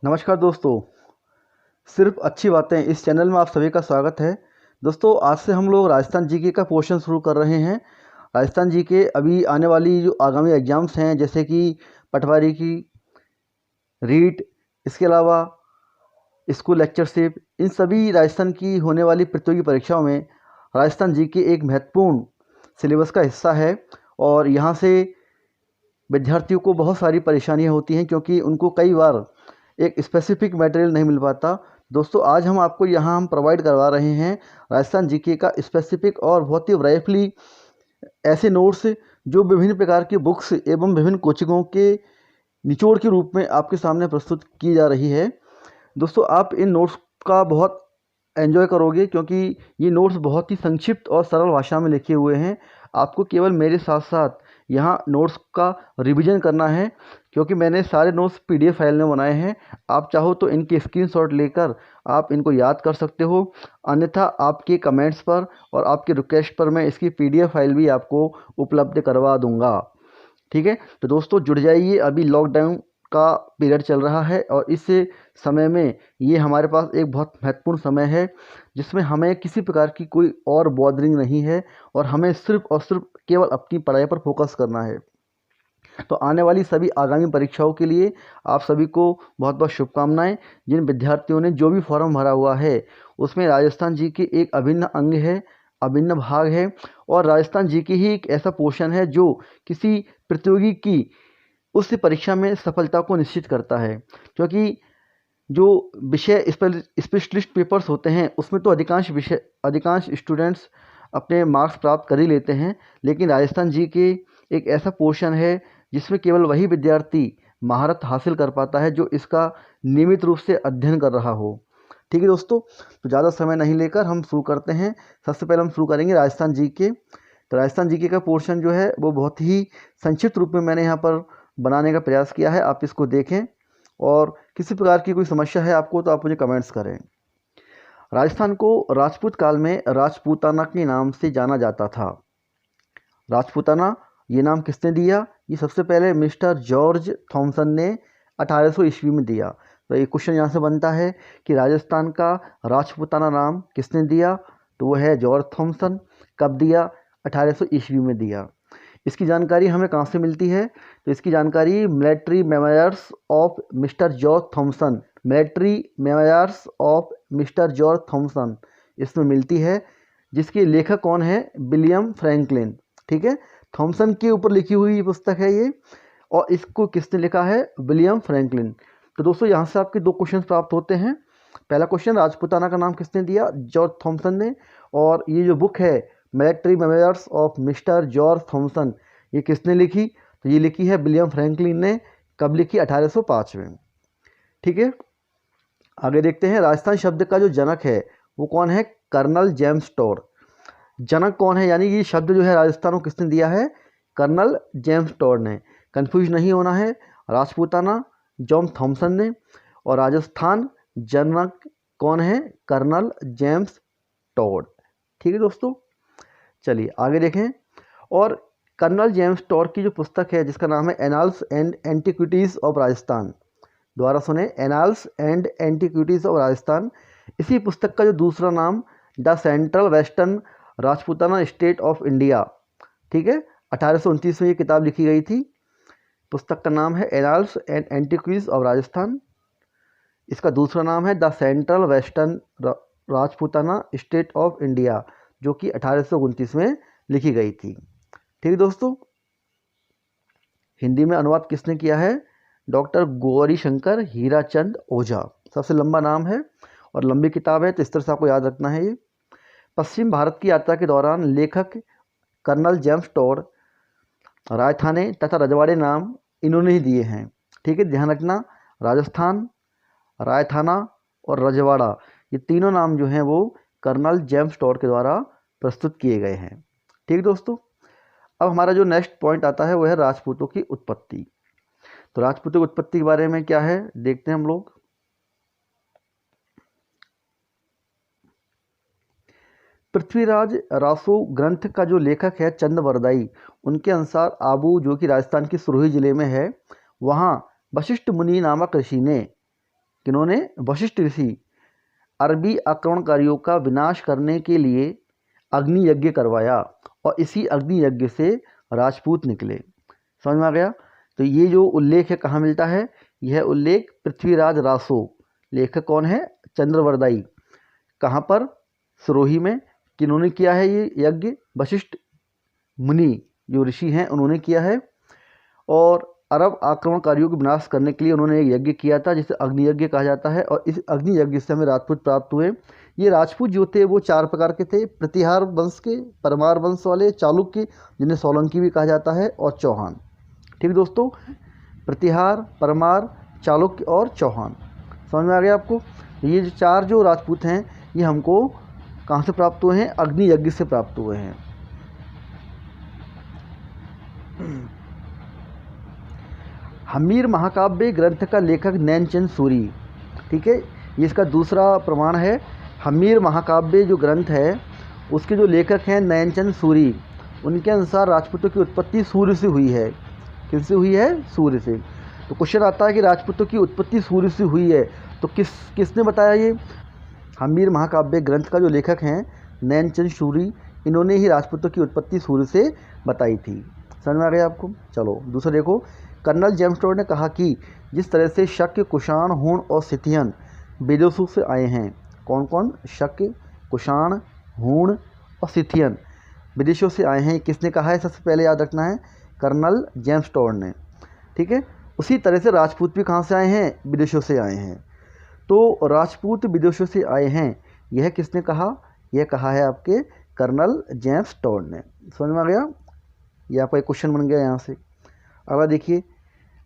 नमस्कार दोस्तों। सिर्फ अच्छी बातें इस चैनल में आप सभी का स्वागत है। दोस्तों, आज से हम लोग राजस्थान जीके का पोर्शन शुरू कर रहे हैं। राजस्थान जीके अभी आने वाली जो आगामी एग्ज़ाम्स हैं, जैसे कि पटवारी की, रीट, इसके अलावा स्कूल लेक्चरशिप, इन सभी राजस्थान की होने वाली प्रतियोगी परीक्षाओं में राजस्थान जीके एक महत्वपूर्ण सिलेबस का हिस्सा है। और यहाँ से विद्यार्थियों को बहुत सारी परेशानियाँ होती हैं, क्योंकि उनको कई बार एक स्पेसिफिक मटेरियल नहीं मिल पाता। दोस्तों, आज हम आपको यहाँ हम प्रोवाइड करवा रहे हैं राजस्थान जीके का स्पेसिफिक और बहुत ही ब्राइफली ऐसे नोट्स जो विभिन्न प्रकार की बुक्स एवं विभिन्न कोचिंगों के निचोड़ के रूप में आपके सामने प्रस्तुत की जा रही है। दोस्तों, आप इन नोट्स का बहुत एंजॉय करोगे, क्योंकि ये नोट्स बहुत ही संक्षिप्त और सरल भाषा में लिखे हुए हैं। आपको केवल मेरे साथ साथ यहाँ नोट्स का रिवीजन करना है, क्योंकि मैंने सारे नोट्स पीडीएफ फाइल में बनाए हैं। आप चाहो तो इनके स्क्रीनशॉट लेकर आप इनको याद कर सकते हो, अन्यथा आपके कमेंट्स पर और आपके रिक्वेस्ट पर मैं इसकी पीडीएफ फाइल भी आपको उपलब्ध करवा दूंगा। ठीक है, तो दोस्तों जुड़ जाइए। अभी लॉकडाउन का पीरियड चल रहा है और इस समय में ये हमारे पास एक बहुत महत्वपूर्ण समय है, जिसमें हमें किसी प्रकार की कोई और बॉदरिंग नहीं है और हमें सिर्फ और सिर्फ केवल अपनी पढ़ाई पर फोकस करना है। तो आने वाली सभी आगामी परीक्षाओं के लिए आप सभी को बहुत बहुत शुभकामनाएं। जिन विद्यार्थियों ने जो भी फॉर्म भरा हुआ है, उसमें राजस्थान जी के एक अभिन्न अंग है, अभिन्न भाग है। और राजस्थान जी की ही एक ऐसा पोर्शन है जो किसी प्रतियोगी की उस परीक्षा में सफलता को निश्चित करता है। क्योंकि जो विषय स्पेशलिस्ट पेपर्स होते हैं, उसमें तो अधिकांश स्टूडेंट्स अपने मार्क्स प्राप्त कर ही लेते हैं, लेकिन राजस्थान जी के एक ऐसा पोर्शन है जिसमें केवल वही विद्यार्थी महारत हासिल कर पाता है जो इसका नियमित रूप से अध्ययन कर रहा हो। ठीक है दोस्तों, तो ज़्यादा समय नहीं लेकर हम शुरू करते हैं। सबसे पहले हम शुरू करेंगे राजस्थान जी के। तो राजस्थान जी के का पोर्शन जो है वो बहुत ही संक्षिप्त रूप में मैंने यहाँ पर बनाने का प्रयास किया है। आप इसको देखें और किसी प्रकार की कोई समस्या है आपको तो आप मुझे कमेंट्स करें। राजस्थान को राजपूत काल में राजपूताना के नाम से जाना जाता था। राजपूताना ये नाम किसने दिया? ये सबसे पहले मिस्टर जॉर्ज थॉमसन ने 1800 ईस्वी में दिया। तो ये क्वेश्चन यहाँ से बनता है कि राजस्थान का राजपूताना नाम किसने दिया? तो वो है जॉर्ज थॉमसन। कब दिया? 1800 ईस्वी में दिया। इसकी जानकारी हमें कहाँ से मिलती है? तो इसकी जानकारी military memoirs of Mister George Thomson, military memoirs of Mister George Thomson, इसमें मिलती है। जिसके लेखक कौन है? William Franklin. ठीक है, थॉमसन के ऊपर लिखी हुई पुस्तक है ये, और इसको किसने लिखा है? William Franklin. तो दोस्तों, यहाँ से आपके दो क्वेश्चन प्राप्त होते हैं। पहला क्वेश्चन, राजपूताना का नाम किसने दिया? जॉर्ज थॉमसन ने। और ये जो बुक है military memoirs of Mister George Thomson, ये किसने लिखी? तो ये लिखी है विलियम फ्रैंकलिन ने। कब लिखी? 1805 में। ठीक है, आगे देखते हैं। राजस्थान शब्द का जो जनक है वो कौन है? कर्नल जेम्स टोर। जनक कौन है, यानी ये शब्द जो है राजस्थान को किसने दिया है? कर्नल जेम्स टोर ने। कंफ्यूज नहीं होना है, राजपूताना जॉन थॉमसन ने, और राजस्थान जनक कौन है? कर्नल जेम्स टोर। ठीक है दोस्तों, चलिए आगे देखें। और कर्नल जेम्स टोर की जो पुस्तक है जिसका नाम है annals and antiquities of Rajasthan, दोबारा सुने, annals and antiquities of Rajasthan, इसी पुस्तक का जो दूसरा नाम the central western Rajputana state of India. ठीक है, 1829 में ये किताब लिखी गई थी। पुस्तक का नाम है annals and antiquities of Rajasthan. इसका दूसरा नाम है the central western Rajputana state of India, जो कि 1829 में लिखी गई थी। ठीक है दोस्तों, हिंदी में अनुवाद किसने किया है? डॉक्टर गौरी शंकर हीराचंद ओझा। सबसे लंबा नाम है और लंबी किताब है, तो इस तरह से आपको याद रखना है ये। पश्चिम भारत की यात्रा के दौरान लेखक कर्नल जेम्स टोर रायथाने तथा रजवाड़े नाम इन्होंने ही दिए हैं। ठीक है, ध्यान रखना, राजस्थान, रायथाना और रजवाड़ा, ये तीनों नाम जो हैं वो कर्नल जेम्स टोर के द्वारा प्रस्तुत किए गए हैं। ठीक है दोस्तों, अब हमारा जो नेक्स्ट पॉइंट आता है वो है राजपूतों की उत्पत्ति। तो राजपूतों की उत्पत्ति के बारे में क्या है देखते हैं हम लोग। पृथ्वीराज रासो ग्रंथ का जो लेखक है चंदवरदाई, उनके अनुसार आबू, जो कि राजस्थान के सिरोही जिले में है, वहाँ वशिष्ठ मुनि नामक ऋषि ने किन्होंने, वशिष्ठ ऋषि अरबी आक्रमणकारियों का विनाश करने के लिए अग्नि यज्ञ करवाया और इसी अग्नि यज्ञ से राजपूत निकले। समझ में आ गया। तो ये जो उल्लेख है कहाँ मिलता है, यह उल्लेख पृथ्वीराज रासो, लेखक कौन है, चंद्रवरदाई, कहाँ पर, सिरोही में। किन्होंने किया है ये यज्ञ, वशिष्ठ मुनि जो ऋषि हैं उन्होंने किया है, और अरब आक्रमणकारियों को विनाश करने के लिए उन्होंने एक यज्ञ किया था जिसे अग्नि यज्ञ कहा जाता है। और इस अग्नि यज्ञ से हमें राजपूत प्राप्त हुए। ये राजपूत जो थे वो 4 प्रकार के थे, प्रतिहार वंश के, परमार वंश वाले, चालुक्य जिन्हें सोलंकी भी कहा जाता है, और चौहान। ठीक है दोस्तों, प्रतिहार, परमार, चालुक्य और चौहान। समझ में आ गया आपको। ये जो 4 जो राजपूत हैं ये हमको कहाँ से प्राप्त हुए हैं, अग्नि यज्ञ से प्राप्त हुए हैं। हमीर महाकाव्य ग्रंथ का लेखक नैनचंद सूरी। ठीक है, ये इसका दूसरा प्रमाण है। हमीर महाकाव्य जो ग्रंथ है उसके जो लेखक हैं नैनचंद सूरी, उनके अनुसार राजपूतों की उत्पत्ति सूर्य से हुई है। किससे हुई है, सूर्य से। तो क्वेश्चन आता है कि राजपूतों की उत्पत्ति सूर्य से हुई है, तो किसने बताया ये। हमीर महाकाव्य ग्रंथ का जो लेखक हैं नैनचंद सूरी, इन्होंने ही राजपूतों की उत्पत्ति सूर्य से बताई थी। समझ में आ गया आपको। चलो दूसरा देखो, कर्नल जेम्स टोड ने कहा कि जिस तरह से शक्य, कुषाण, हूण और सिथियन विदेशों से आए हैं। कौन कौन, शक्य, कुषाण, हूण और सिथियन विदेशों से आए हैं, किसने कहा है, सबसे पहले याद रखना है, कर्नल जेम्स टोड ने। ठीक है, उसी तरह से राजपूत भी कहाँ से आए हैं, विदेशों से आए हैं। तो राजपूत विदेशों से आए हैं, यह किसने कहा, यह कहा है आपके कर्नल जेम्स टोड ने। समझ में आ गया। यह आपका एक क्वेश्चन बन गया यहाँ से। अगला देखिए,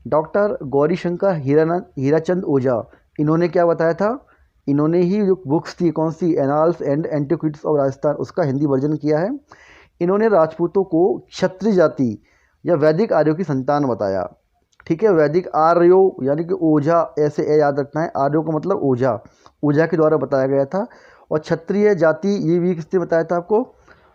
डॉक्टर गौरीशंकर हीराचंद ओझा, इन्होंने क्या बताया था, इन्होंने ही जो बुक्स थी कौन सी, annals and antiquities of Rajasthan, उसका हिंदी वर्जन किया है। इन्होंने राजपूतों को क्षत्रिय जाति या वैदिक आर्यों की संतान बताया। ठीक है, वैदिक आर्यों यानी कि ओझा, ऐसे याद रखना है, आर्यों का मतलब ओझा, ओझा के द्वारा बताया गया था। और क्षत्रिय जाति ये भी किसने बताया था आपको,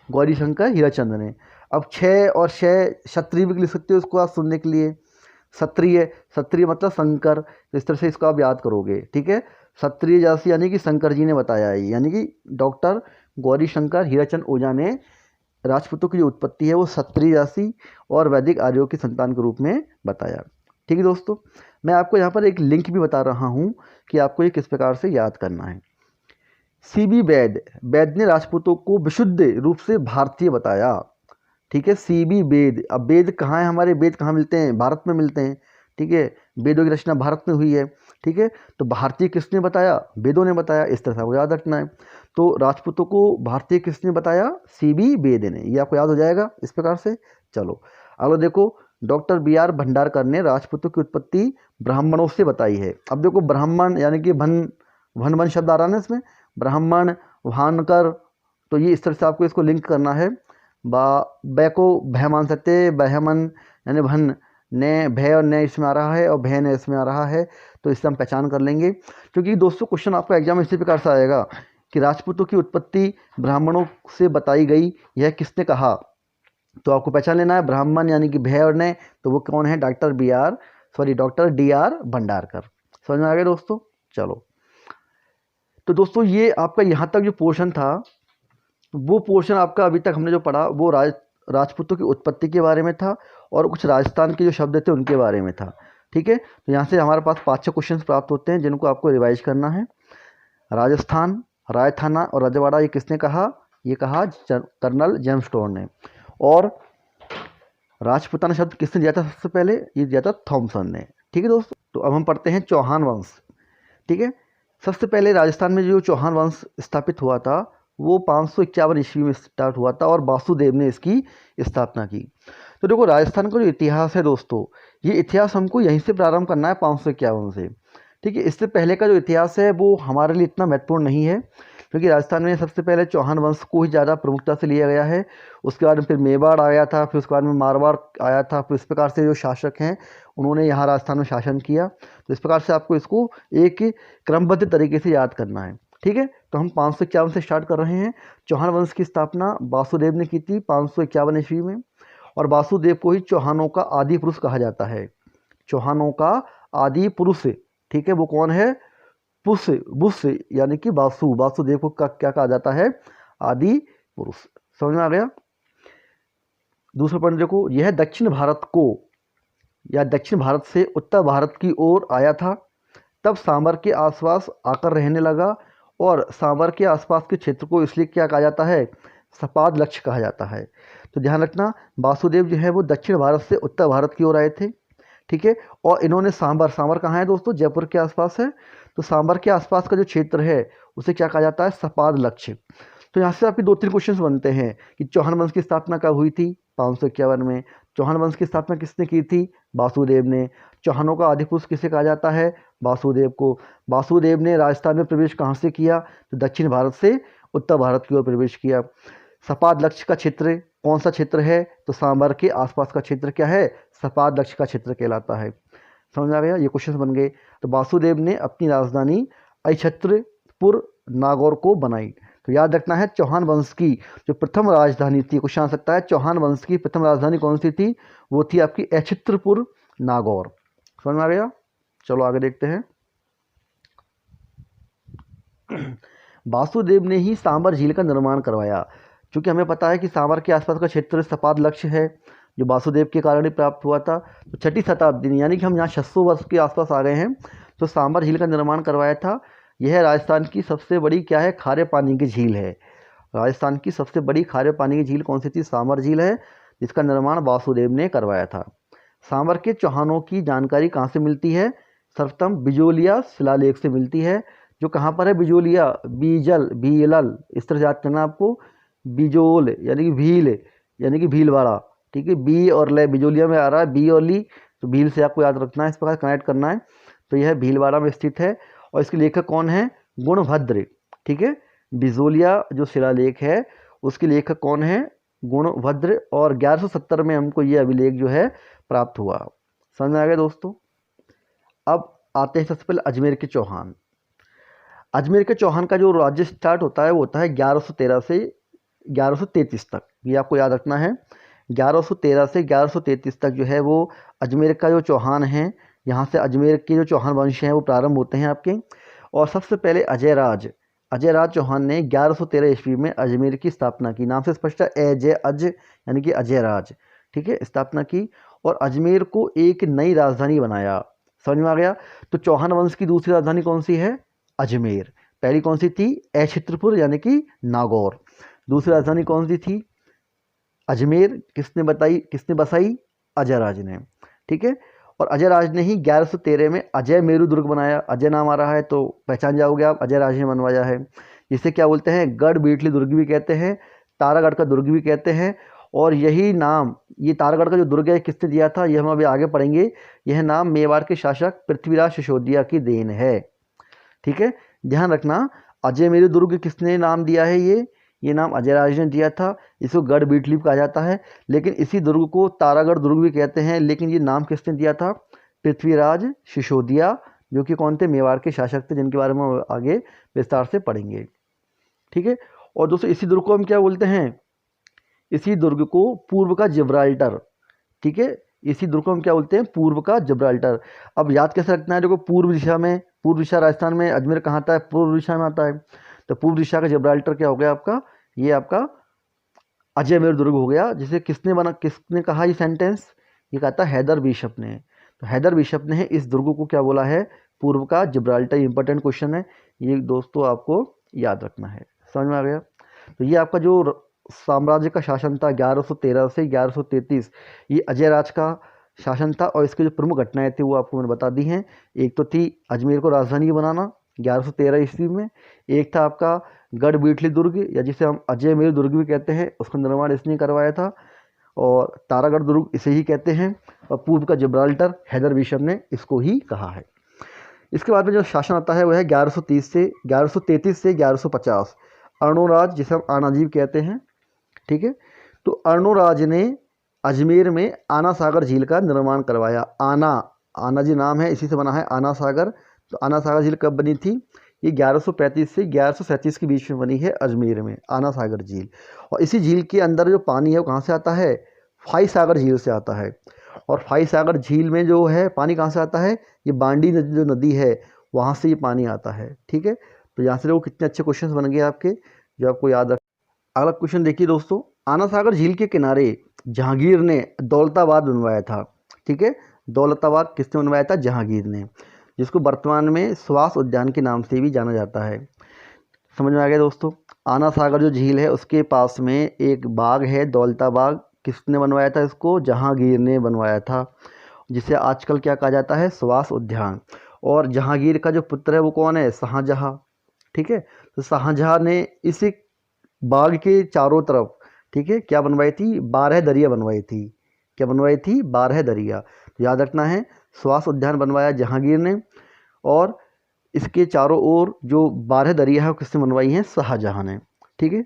गौरीशंकर हीराचंद ने। अब 6 और 6 क्षत्रिय भी लिख सकते हो उसको आप सुनने के लिए। क्षत्रिय, क्षत्रिय मतलब शंकर, तो इस तरह से इसको आप याद करोगे। ठीक है, क्षत्रिय जाति यानी कि शंकर जी ने बताया है, यानी कि डॉक्टर गौरीशंकर हीराचंद ओझा ने राजपूतों की जो उत्पत्ति है वो क्षत्रिय जाति और वैदिक आर्यों की संतान के रूप में बताया। ठीक है दोस्तों, मैं आपको यहाँ पर एक लिंक भी बता रहा हूँ कि आपको ये किस प्रकार से याद करना है। सीबी वैद ने राजपूतों को विशुद्ध रूप से भारतीय बताया। ठीक है, सीबी वेद। अब वेद कहाँ है, हमारे वेद कहाँ मिलते हैं, भारत में मिलते हैं। ठीक है, वेदों की रचना भारत में हुई है। ठीक है, तो भारतीय किसने बताया, वेदों ने बताया, इस तरह से आपको याद रखना है। तो राजपूतों को भारतीय किसने बताया, सीबी वेद ने, ये आपको याद हो जाएगा इस प्रकार से। चलो अगला देखो, डॉक्टर BR भंडारकर ने राजपूतों की उत्पत्ति ब्राह्मणों से बताई है। अब देखो ब्राह्मण यानी कि भन शब्द आ रहा है ना इसमें, ब्राह्मण, भानकर, तो ये इस तरह से आपको इसको लिंक करना है। बै को भय मान सकते, बहमन यानी भन, ने भय और ने इसमें आ रहा है और भय ने इसमें आ रहा है, तो इससे हम पहचान कर लेंगे। क्योंकि दोस्तों क्वेश्चन आपका एग्जाम इसी प्रकार से आएगा कि राजपूतों की उत्पत्ति ब्राह्मणों से बताई गई, यह किसने कहा, तो आपको पहचान लेना है ब्राह्मण यानी कि भय और ने, तो वो कौन है, डॉक्टर DR भंडारकर। समझ में आ गया दोस्तों। चलो तो दोस्तों ये आपका यहाँ तक जो पोर्शन था वो पोर्शन आपका अभी तक हमने जो पढ़ा वो राजपूतों की उत्पत्ति के बारे में था और कुछ राजस्थान के जो शब्द थे उनके बारे में था। ठीक है, तो यहाँ से हमारे पास 5-6 क्वेश्चन प्राप्त होते हैं जिनको आपको रिवाइज करना है। राजस्थान, रायथाना और रजवाड़ा ये किसने कहा, ये कहा कर्नल जेम्स टोड ने। और राजपूताना शब्द किसने दिया था सबसे पहले, ये दिया था थॉमसन ने। ठीक है दोस्तों, तो अब हम पढ़ते हैं चौहान वंश। ठीक है, सबसे पहले राजस्थान में जो चौहान वंश स्थापित हुआ था वो 551 ईस्वी में स्टार्ट हुआ था और वासुदेव ने इसकी स्थापना की। तो देखो राजस्थान का जो इतिहास है दोस्तों, ये इतिहास हमको यहीं से प्रारंभ करना है 551 से। ठीक है, इससे पहले का जो इतिहास है वो हमारे लिए इतना महत्वपूर्ण नहीं है क्योंकि राजस्थान में सबसे पहले चौहान वंश को ही ज़्यादा प्रमुखता से लिया गया है। उसके बाद में फिर मेवाड़ आया था, फिर उसके बाद में मारवाड़ आया था, फिर इस प्रकार से जो शासक हैं उन्होंने यहाँ राजस्थान में शासन किया। तो इस प्रकार से आपको इसको एक क्रमबद्ध तरीके से याद करना है। ठीक है, तो हम 551 से स्टार्ट कर रहे हैं। चौहान वंश की स्थापना वासुदेव ने की थी 551 ईस्वी में और वासुदेव को ही चौहानों का आदि पुरुष कहा जाता है। चौहानों का आदि पुरुष, ठीक है, वो कौन है, पुष बुष यानी कि वासुदेव को क्या कहा जाता है? आदि पुरुष। समझ में आ गया? दूसरा पॉइंट देखो, यह दक्षिण भारत को या दक्षिण भारत से उत्तर भारत की ओर आया था, तब सांबर के आसपास आकर रहने लगा, और सांबर के आसपास के क्षेत्र को इसलिए क्या कहा जाता है? सपाद लक्ष्य कहा जाता है। तो ध्यान रखना, वासुदेव जो है वो दक्षिण भारत से उत्तर भारत की ओर आए थे, ठीक है। और इन्होंने सांबर कहाँ है दोस्तों? जयपुर के आसपास है। तो सांबर के आसपास का जो क्षेत्र है उसे क्या कहा जाता है? सपाद लक्ष्य। तो यहाँ से आपके 2-3 क्वेश्चंस बनते हैं कि चौहान वंश की स्थापना कब हुई थी? 551 में। चौहान वंश की स्थापना किसने की थी? वासुदेव ने। चौहानों का आदि पुरुष किसे कहा जाता है? वासुदेव को। वासुदेव ने राजस्थान में प्रवेश कहाँ से किया? तो दक्षिण भारत से उत्तर भारत की ओर प्रवेश किया। सपाद लक्ष्य का क्षेत्र कौन सा क्षेत्र है? तो सांबर के आसपास का क्षेत्र क्या है? सपाद लक्ष्य का क्षेत्र कहलाता है। समझ आ गया? ये क्वेश्चन बन गए। तो वासुदेव ने अपनी राजधानी अक्षत्रपुर नागौर को बनाई। तो याद रखना है, चौहान वंश की जो प्रथम राजधानी थी, क्वेश्चन आ सकता है चौहान वंश की प्रथम राजधानी कौन सी थी? वो थी आपकी अक्षत्रपुर नागौर। समझ में आ गया? चलो आगे देखते हैं। वासुदेव ने ही सांबर झील का निर्माण करवाया। क्योंकि हमें पता है कि सांबर के आसपास का क्षेत्र सपाद लक्ष्य है, जो वासुदेव के कारण ही प्राप्त हुआ था। तो 6ठी शताब्दी में, यानी कि हम यहाँ 600 वर्ष के आसपास आ गए हैं, तो सांबर झील का निर्माण करवाया था। यह राजस्थान की सबसे बड़ी क्या है? खारे पानी की झील है। राजस्थान की सबसे बड़ी खारे पानी की झील कौन सी थी? सांबर झील है, जिसका निर्माण वासुदेव ने करवाया था। सांबर के चौहानों की जानकारी कहाँ से मिलती है? सर्वप्रथम बिजोलिया शिलालेख से मिलती है, जो कहाँ पर है? बिजोलिया, बीजल, भीलल, इस तरह याद करना आपको। बिजोल यानी कि भील, यानी कि भीलवाड़ा, ठीक है। बी और ले बिजोलिया में आ रहा है, बी और ली, तो भील से आपको याद रखना है, इस प्रकार कनेक्ट करना है। तो यह भीलवाड़ा में स्थित है, और इसके लेखक कौन है? गुणभद्र, ठीक है। बिजोलिया जो शिलालेख है उसके लेखक कौन है? गुणभद्र। और 1170 में हमको ये अभिलेख जो है प्राप्त हुआ। समझ में आ गया दोस्तों? अब आते हैं सबसे पहले अजमेर के चौहान। अजमेर के चौहान का जो राज्य स्टार्ट होता है वो होता है 1113 से 1133 तक। ये आपको याद रखना है, 1113 से 1133 तक जो है वो अजमेर का जो चौहान है, यहाँ से अजमेर के जो चौहान वंश हैं वो प्रारंभ होते हैं आपके। और सबसे पहले अजय राज चौहान ने 1113 ईस्वी में अजमेर की स्थापना की। नाम से स्पष्ट है, अज यानी कि अजय राज, ठीक है, स्थापना की, और अजमेर को एक नई राजधानी बनाया। समझ में आ गया? तो चौहान वंश की दूसरी राजधानी कौन सी है? अजमेर। पहली कौन सी थी? अक्षत्रपुर यानी कि नागौर। दूसरी राजधानी कौन सी थी? अजमेर। किसने बसाई? अजय राज ने, ठीक है। और अजय राज ने ही 1113 में अजय मेरू दुर्ग बनाया। अजय नाम आ रहा है तो पहचान जाओगे आप, अजय राज ने बनवाया है। जिसे क्या बोलते हैं? गढ़ बीटली दुर्ग भी कहते हैं, तारागढ़ का दुर्ग भी कहते हैं। और यही नाम, ये तारागढ़ का जो दुर्ग है किसने दिया था, ये हम अभी आगे पढ़ेंगे। यह नाम मेवाड़ के शासक पृथ्वीराज सिसोदिया की देन है, ठीक है। ध्यान रखना, अजय मेरू दुर्ग किसने नाम दिया है? ये नाम अजय राज ने दिया था। इसको गढ़ बीटली कहा जाता है, लेकिन इसी दुर्ग को तारागढ़ दुर्ग भी कहते हैं। लेकिन ये नाम किसने दिया था? पृथ्वीराज सिसोदिया, जो कि कौन थे? मेवाड़ के शासक थे, जिनके बारे में आगे विस्तार से पढ़ेंगे, ठीक है। और दोस्तों इसी दुर्ग को हम क्या बोलते हैं? इसी दुर्ग को पूर्व का जिब्राल्टर, ठीक है। इसी दुर्ग को हम क्या बोलते हैं? पूर्व का जिब्राल्टर। अब याद कैसे रखना है? देखो, पूर्व दिशा राजस्थान में अजमेर कहाँ आता है? पूर्व दिशा में आता है। तो पूर्व दिशा का जिब्राल्टर क्या हो गया आपका? ये आपका अजमेर दुर्ग हो गया। जिसे किसने कहा ये सेंटेंस? ये कहा था हैदर बिशप ने। तो हैदर बिशप ने इस दुर्ग को क्या बोला है? पूर्व का जिब्राल्टर। इंपॉर्टेंट क्वेश्चन है ये दोस्तों, आपको याद रखना है। समझ में आ गया? तो ये आपका जो साम्राज्य का शासन था 1113 से 1133, ये अजय राज का शासन था। और इसकी जो प्रमुख घटनाएं थी वो आपको मैंने बता दी हैं। एक तो थी अजमेर को राजधानी बनाना 1113 ईस्वी में। एक था आपका गढ़ बीटली दुर्ग, या जिसे हम अजय मेरू दुर्ग भी कहते हैं, उसका निर्माण इसने करवाया था। और तारागढ़ दुर्ग इसे ही कहते हैं। और पूर्व का जिब्राल्टर हैदर बिशप ने इसको ही कहा है। इसके बाद में जो शासन आता है वह है 1133 से 1150। अर्णोराज, जिसे हम आनाजीब कहते हैं, ठीक है। तो अर्णोराज ने अजमेर में आना सागर झील का निर्माण करवाया। आना जी नाम है, इसी से बना है आना सागर। तो आना सागर झील कब बनी थी? ये 1135 से 1137 के बीच में बनी है अजमेर में आना सागर झील। और इसी झील के अंदर जो पानी है वो कहाँ से आता है? फाई सागर झील से आता है। और फाई सागर झील में जो है पानी कहाँ से आता है? ये बांडी जो नदी है वहाँ से ये पानी आता है। ठीक है, तो यहाँ से देखो कितने अच्छे क्वेश्चन बन गए आपके जो आपको याद रख। अगला क्वेश्चन देखिए दोस्तों, आना सागर झील के किनारे जहांगीर ने दौलताबाद बनवाया था। ठीक है, दौलताबाद किसने बनवाया था? जहांगीर ने, जिसको वर्तमान में सुभाष उद्यान के नाम से भी जाना जाता है। समझ में आ गया दोस्तों। आना सागर जो झील है उसके पास में एक बाग है दौलताबाग, किसने बनवाया था इसको? जहांगीर ने बनवाया था, जिसे आजकल क्या कहा जाता है? सुभाष उद्यान। और जहांगीर का जो पुत्र है वो कौन है? शाहजहां। ठीक है, तो शाहजहां ने इसी बाग के चारों तरफ, ठीक है, क्या बनवाई थी? 12 दरिया बनवाई थी। क्या बनवाई थी? 12 दरिया। तो याद रखना है, सुभाष उद्यान बनवाया जहांगीर ने, और इसके चारों ओर जो 12 दरिया है वो किसने बनवाई हैं? शाहजहां ने। ठीक है,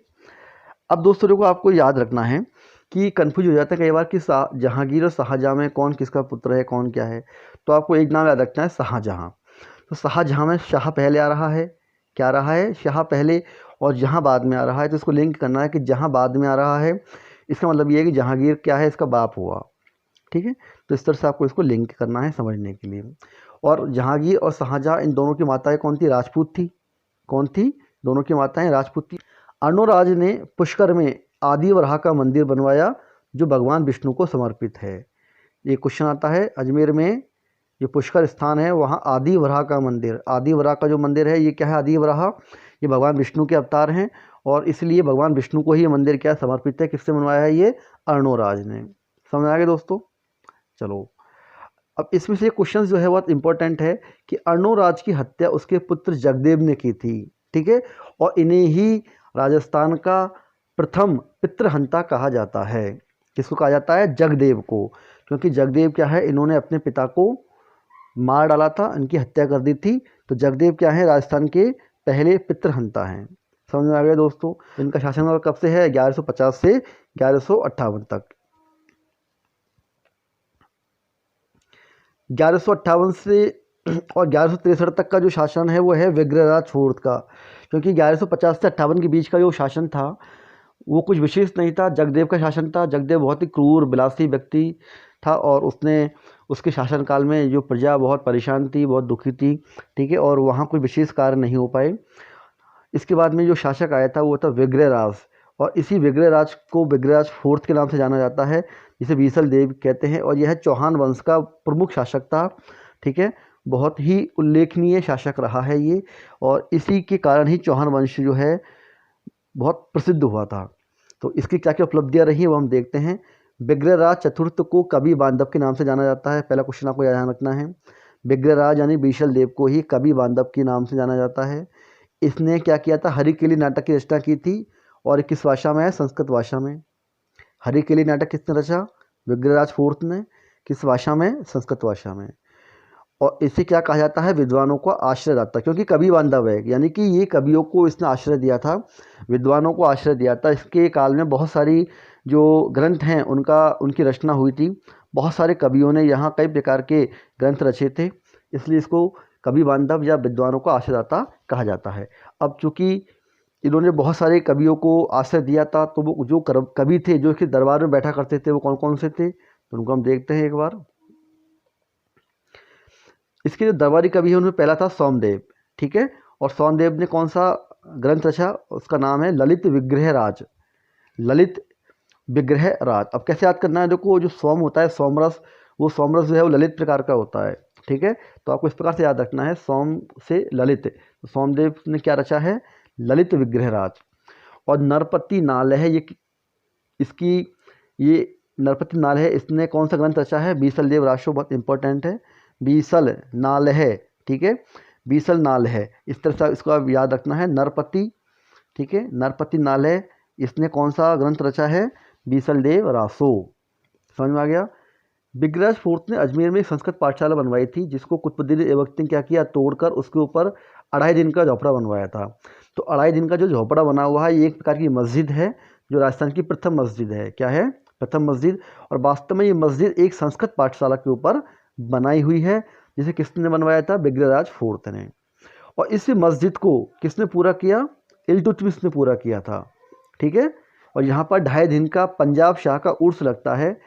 अब दोस्तों को आपको याद रखना है कि कंफ्यूज हो जाता है कई बार कि जहांगीर और शाहजहां में कौन किसका पुत्र है, कौन क्या है। तो आपको एक नाम याद रखना है, शाहजहां। तो शाहजहां में शाह पहले आ रहा है, क्या आ रहा है? शाह पहले, और जहां बाद में आ रहा है। तो इसको लिंक करना है कि जहां बाद में आ रहा है इसका मतलब ये है कि जहांगीर क्या है? इसका बाप हुआ। ठीक है, तो इस तरह से आपको इसको लिंक करना है समझने के लिए। और जहांगीर और शाहजहां इन दोनों की माताएं कौन थी? राजपूत थी। कौन थी? दोनों की माताएं राजपूत थी। अर्णोराज ने पुष्कर में आदि वराह का मंदिर बनवाया जो भगवान विष्णु को समर्पित है। ये क्वेश्चन आता है, अजमेर में जो पुष्कर स्थान है वहाँ आदि वराह का मंदिर, आदि वराह का जो मंदिर है ये क्या है? आदि वराह, ये भगवान विष्णु के अवतार हैं, और इसलिए भगवान विष्णु को ही ये मंदिर क्या समर्पित है? किससे बनवाया है? ये अर्णोराज ने। समझ आ गया दोस्तों। चलो, अब इसमें से क्वेश्चन जो है बहुत इंपॉर्टेंट है कि अर्णोराज की हत्या उसके पुत्र जगदेव ने की थी। ठीक है, और इन्हें ही राजस्थान का प्रथम पितृहंता कहा जाता है। किसको कहा जाता है? जगदेव को, क्योंकि जगदेव क्या है? इन्होंने अपने पिता को मार डाला था, इनकी हत्या कर दी थी। तो जगदेव क्या है? राजस्थान के पहले पितृहंता हैं। समझ में आ गया दोस्तों। इनका शासनकाल कब से है? 1150 से 1158 तक। 1158 से और 1163 तक का जो शासन है वो है विग्रहराज फोर्थ का, क्योंकि 1150 से 58 के बीच का जो शासन था वो कुछ विशेष नहीं था। जगदेव का शासन था। जगदेव बहुत ही क्रूर विलासी व्यक्ति था, और उसके शासनकाल में जो प्रजा बहुत परेशान थी, बहुत दुखी थी। ठीक है, और वहाँ कोई विशेष कार्य नहीं हो पाए। इसके बाद में जो शासक आया था वो था विग्रहराज, और इसी विग्रहराज को विग्रहराज फोर्थ के नाम से जाना जाता है, जिसे बीसल देव कहते हैं। और यह चौहान वंश का प्रमुख शासक था। ठीक है, बहुत ही उल्लेखनीय शासक रहा है ये, और इसी के कारण ही चौहान वंश जो है बहुत प्रसिद्ध हुआ था। तो इसकी क्या क्या उपलब्धियाँ रही हैं वो हम देखते हैं। विग्रहराज चतुर्थ को कवि बांधव के नाम से जाना जाता है। पहला क्वेश्चन आपको ध्यान रखना है, विग्रहराज यानी बीशल देव को ही कवि बांधव के नाम से जाना जाता है। इसने क्या किया था? हरिकेली नाटक की रचना की थी, और किस भाषा में है? संस्कृत भाषा में। हरिकेली नाटक किसने रचा? विग्रहराज फोर्थ ने। किस भाषा में? संस्कृत भाषा में। और इसे क्या कहा जाता है? विद्वानों को आश्रयदाता, क्योंकि कवि बांधव है, यानी कि ये कवियों को इसने आश्रय दिया था, विद्वानों को आश्रय दिया था। इसके काल में बहुत सारी जो ग्रंथ हैं उनकी रचना हुई थी। बहुत सारे कवियों ने यहाँ कई प्रकार के ग्रंथ रचे थे, इसलिए इसको कवि बांधव या विद्वानों को आश्रयदाता कहा जाता है। अब चूँकि इन्होंने बहुत सारे कवियों को आश्रय दिया था, तो वो जो कवि थे जो इसके दरबार में बैठा करते थे वो कौन कौन से थे, तो उनको हम देखते हैं एक बार। इसके जो दरबारी कवि है उनमें पहला था सोमदेव। ठीक है, और सोमदेव ने कौन सा ग्रंथ रचा? उसका नाम है ललित विग्रहराज। ललित विग्रहराज। अब कैसे याद करना है? देखो, जो सोम होता है, सोमरस, वो सोमरस जो है वो ललित प्रकार का होता है। ठीक है, तो आपको इस प्रकार से याद रखना है, सोम से ललित। तो सोमदेव ने क्या रचा है? ललित विग्रहराज। और नरपति नाल है ये नरपति नाल है, इसने कौन सा ग्रंथ रचा है? बीसल देव राशो, बहुत इंपॉर्टेंट है। बीसल नाल है। ठीक है, बीसल नाल है, इस तरह से इसको आप याद रखना है, नरपति। ठीक है, नरपति नाल है, इसने कौन सा ग्रंथ रचा है? बीसल देव रासो। समझ में आ गया। विग्रहराज फोर्थ ने अजमेर में एक संस्कृत पाठशाला बनवाई थी, जिसको कुतुबुद्दीन ऐबक ने क्या किया? तोड़कर उसके ऊपर 2.5 दिन का झोपड़ा बनवाया था। तो 2.5 दिन का जो झोपड़ा बना हुआ है ये एक प्रकार की मस्जिद है, जो राजस्थान की प्रथम मस्जिद है। क्या है? प्रथम मस्जिद। और वास्तव में ये मस्जिद एक संस्कृत पाठशाला के ऊपर बनाई हुई है, जिसे किसने बनवाया था? विग्रहराज फोर्थ ने। और इस मस्जिद को किसने पूरा किया? इल्तुतमिश ने पूरा किया था। ठीक है, और यहाँ पर 2.5 दिन का पंजाब शाह का उर्स लगता है।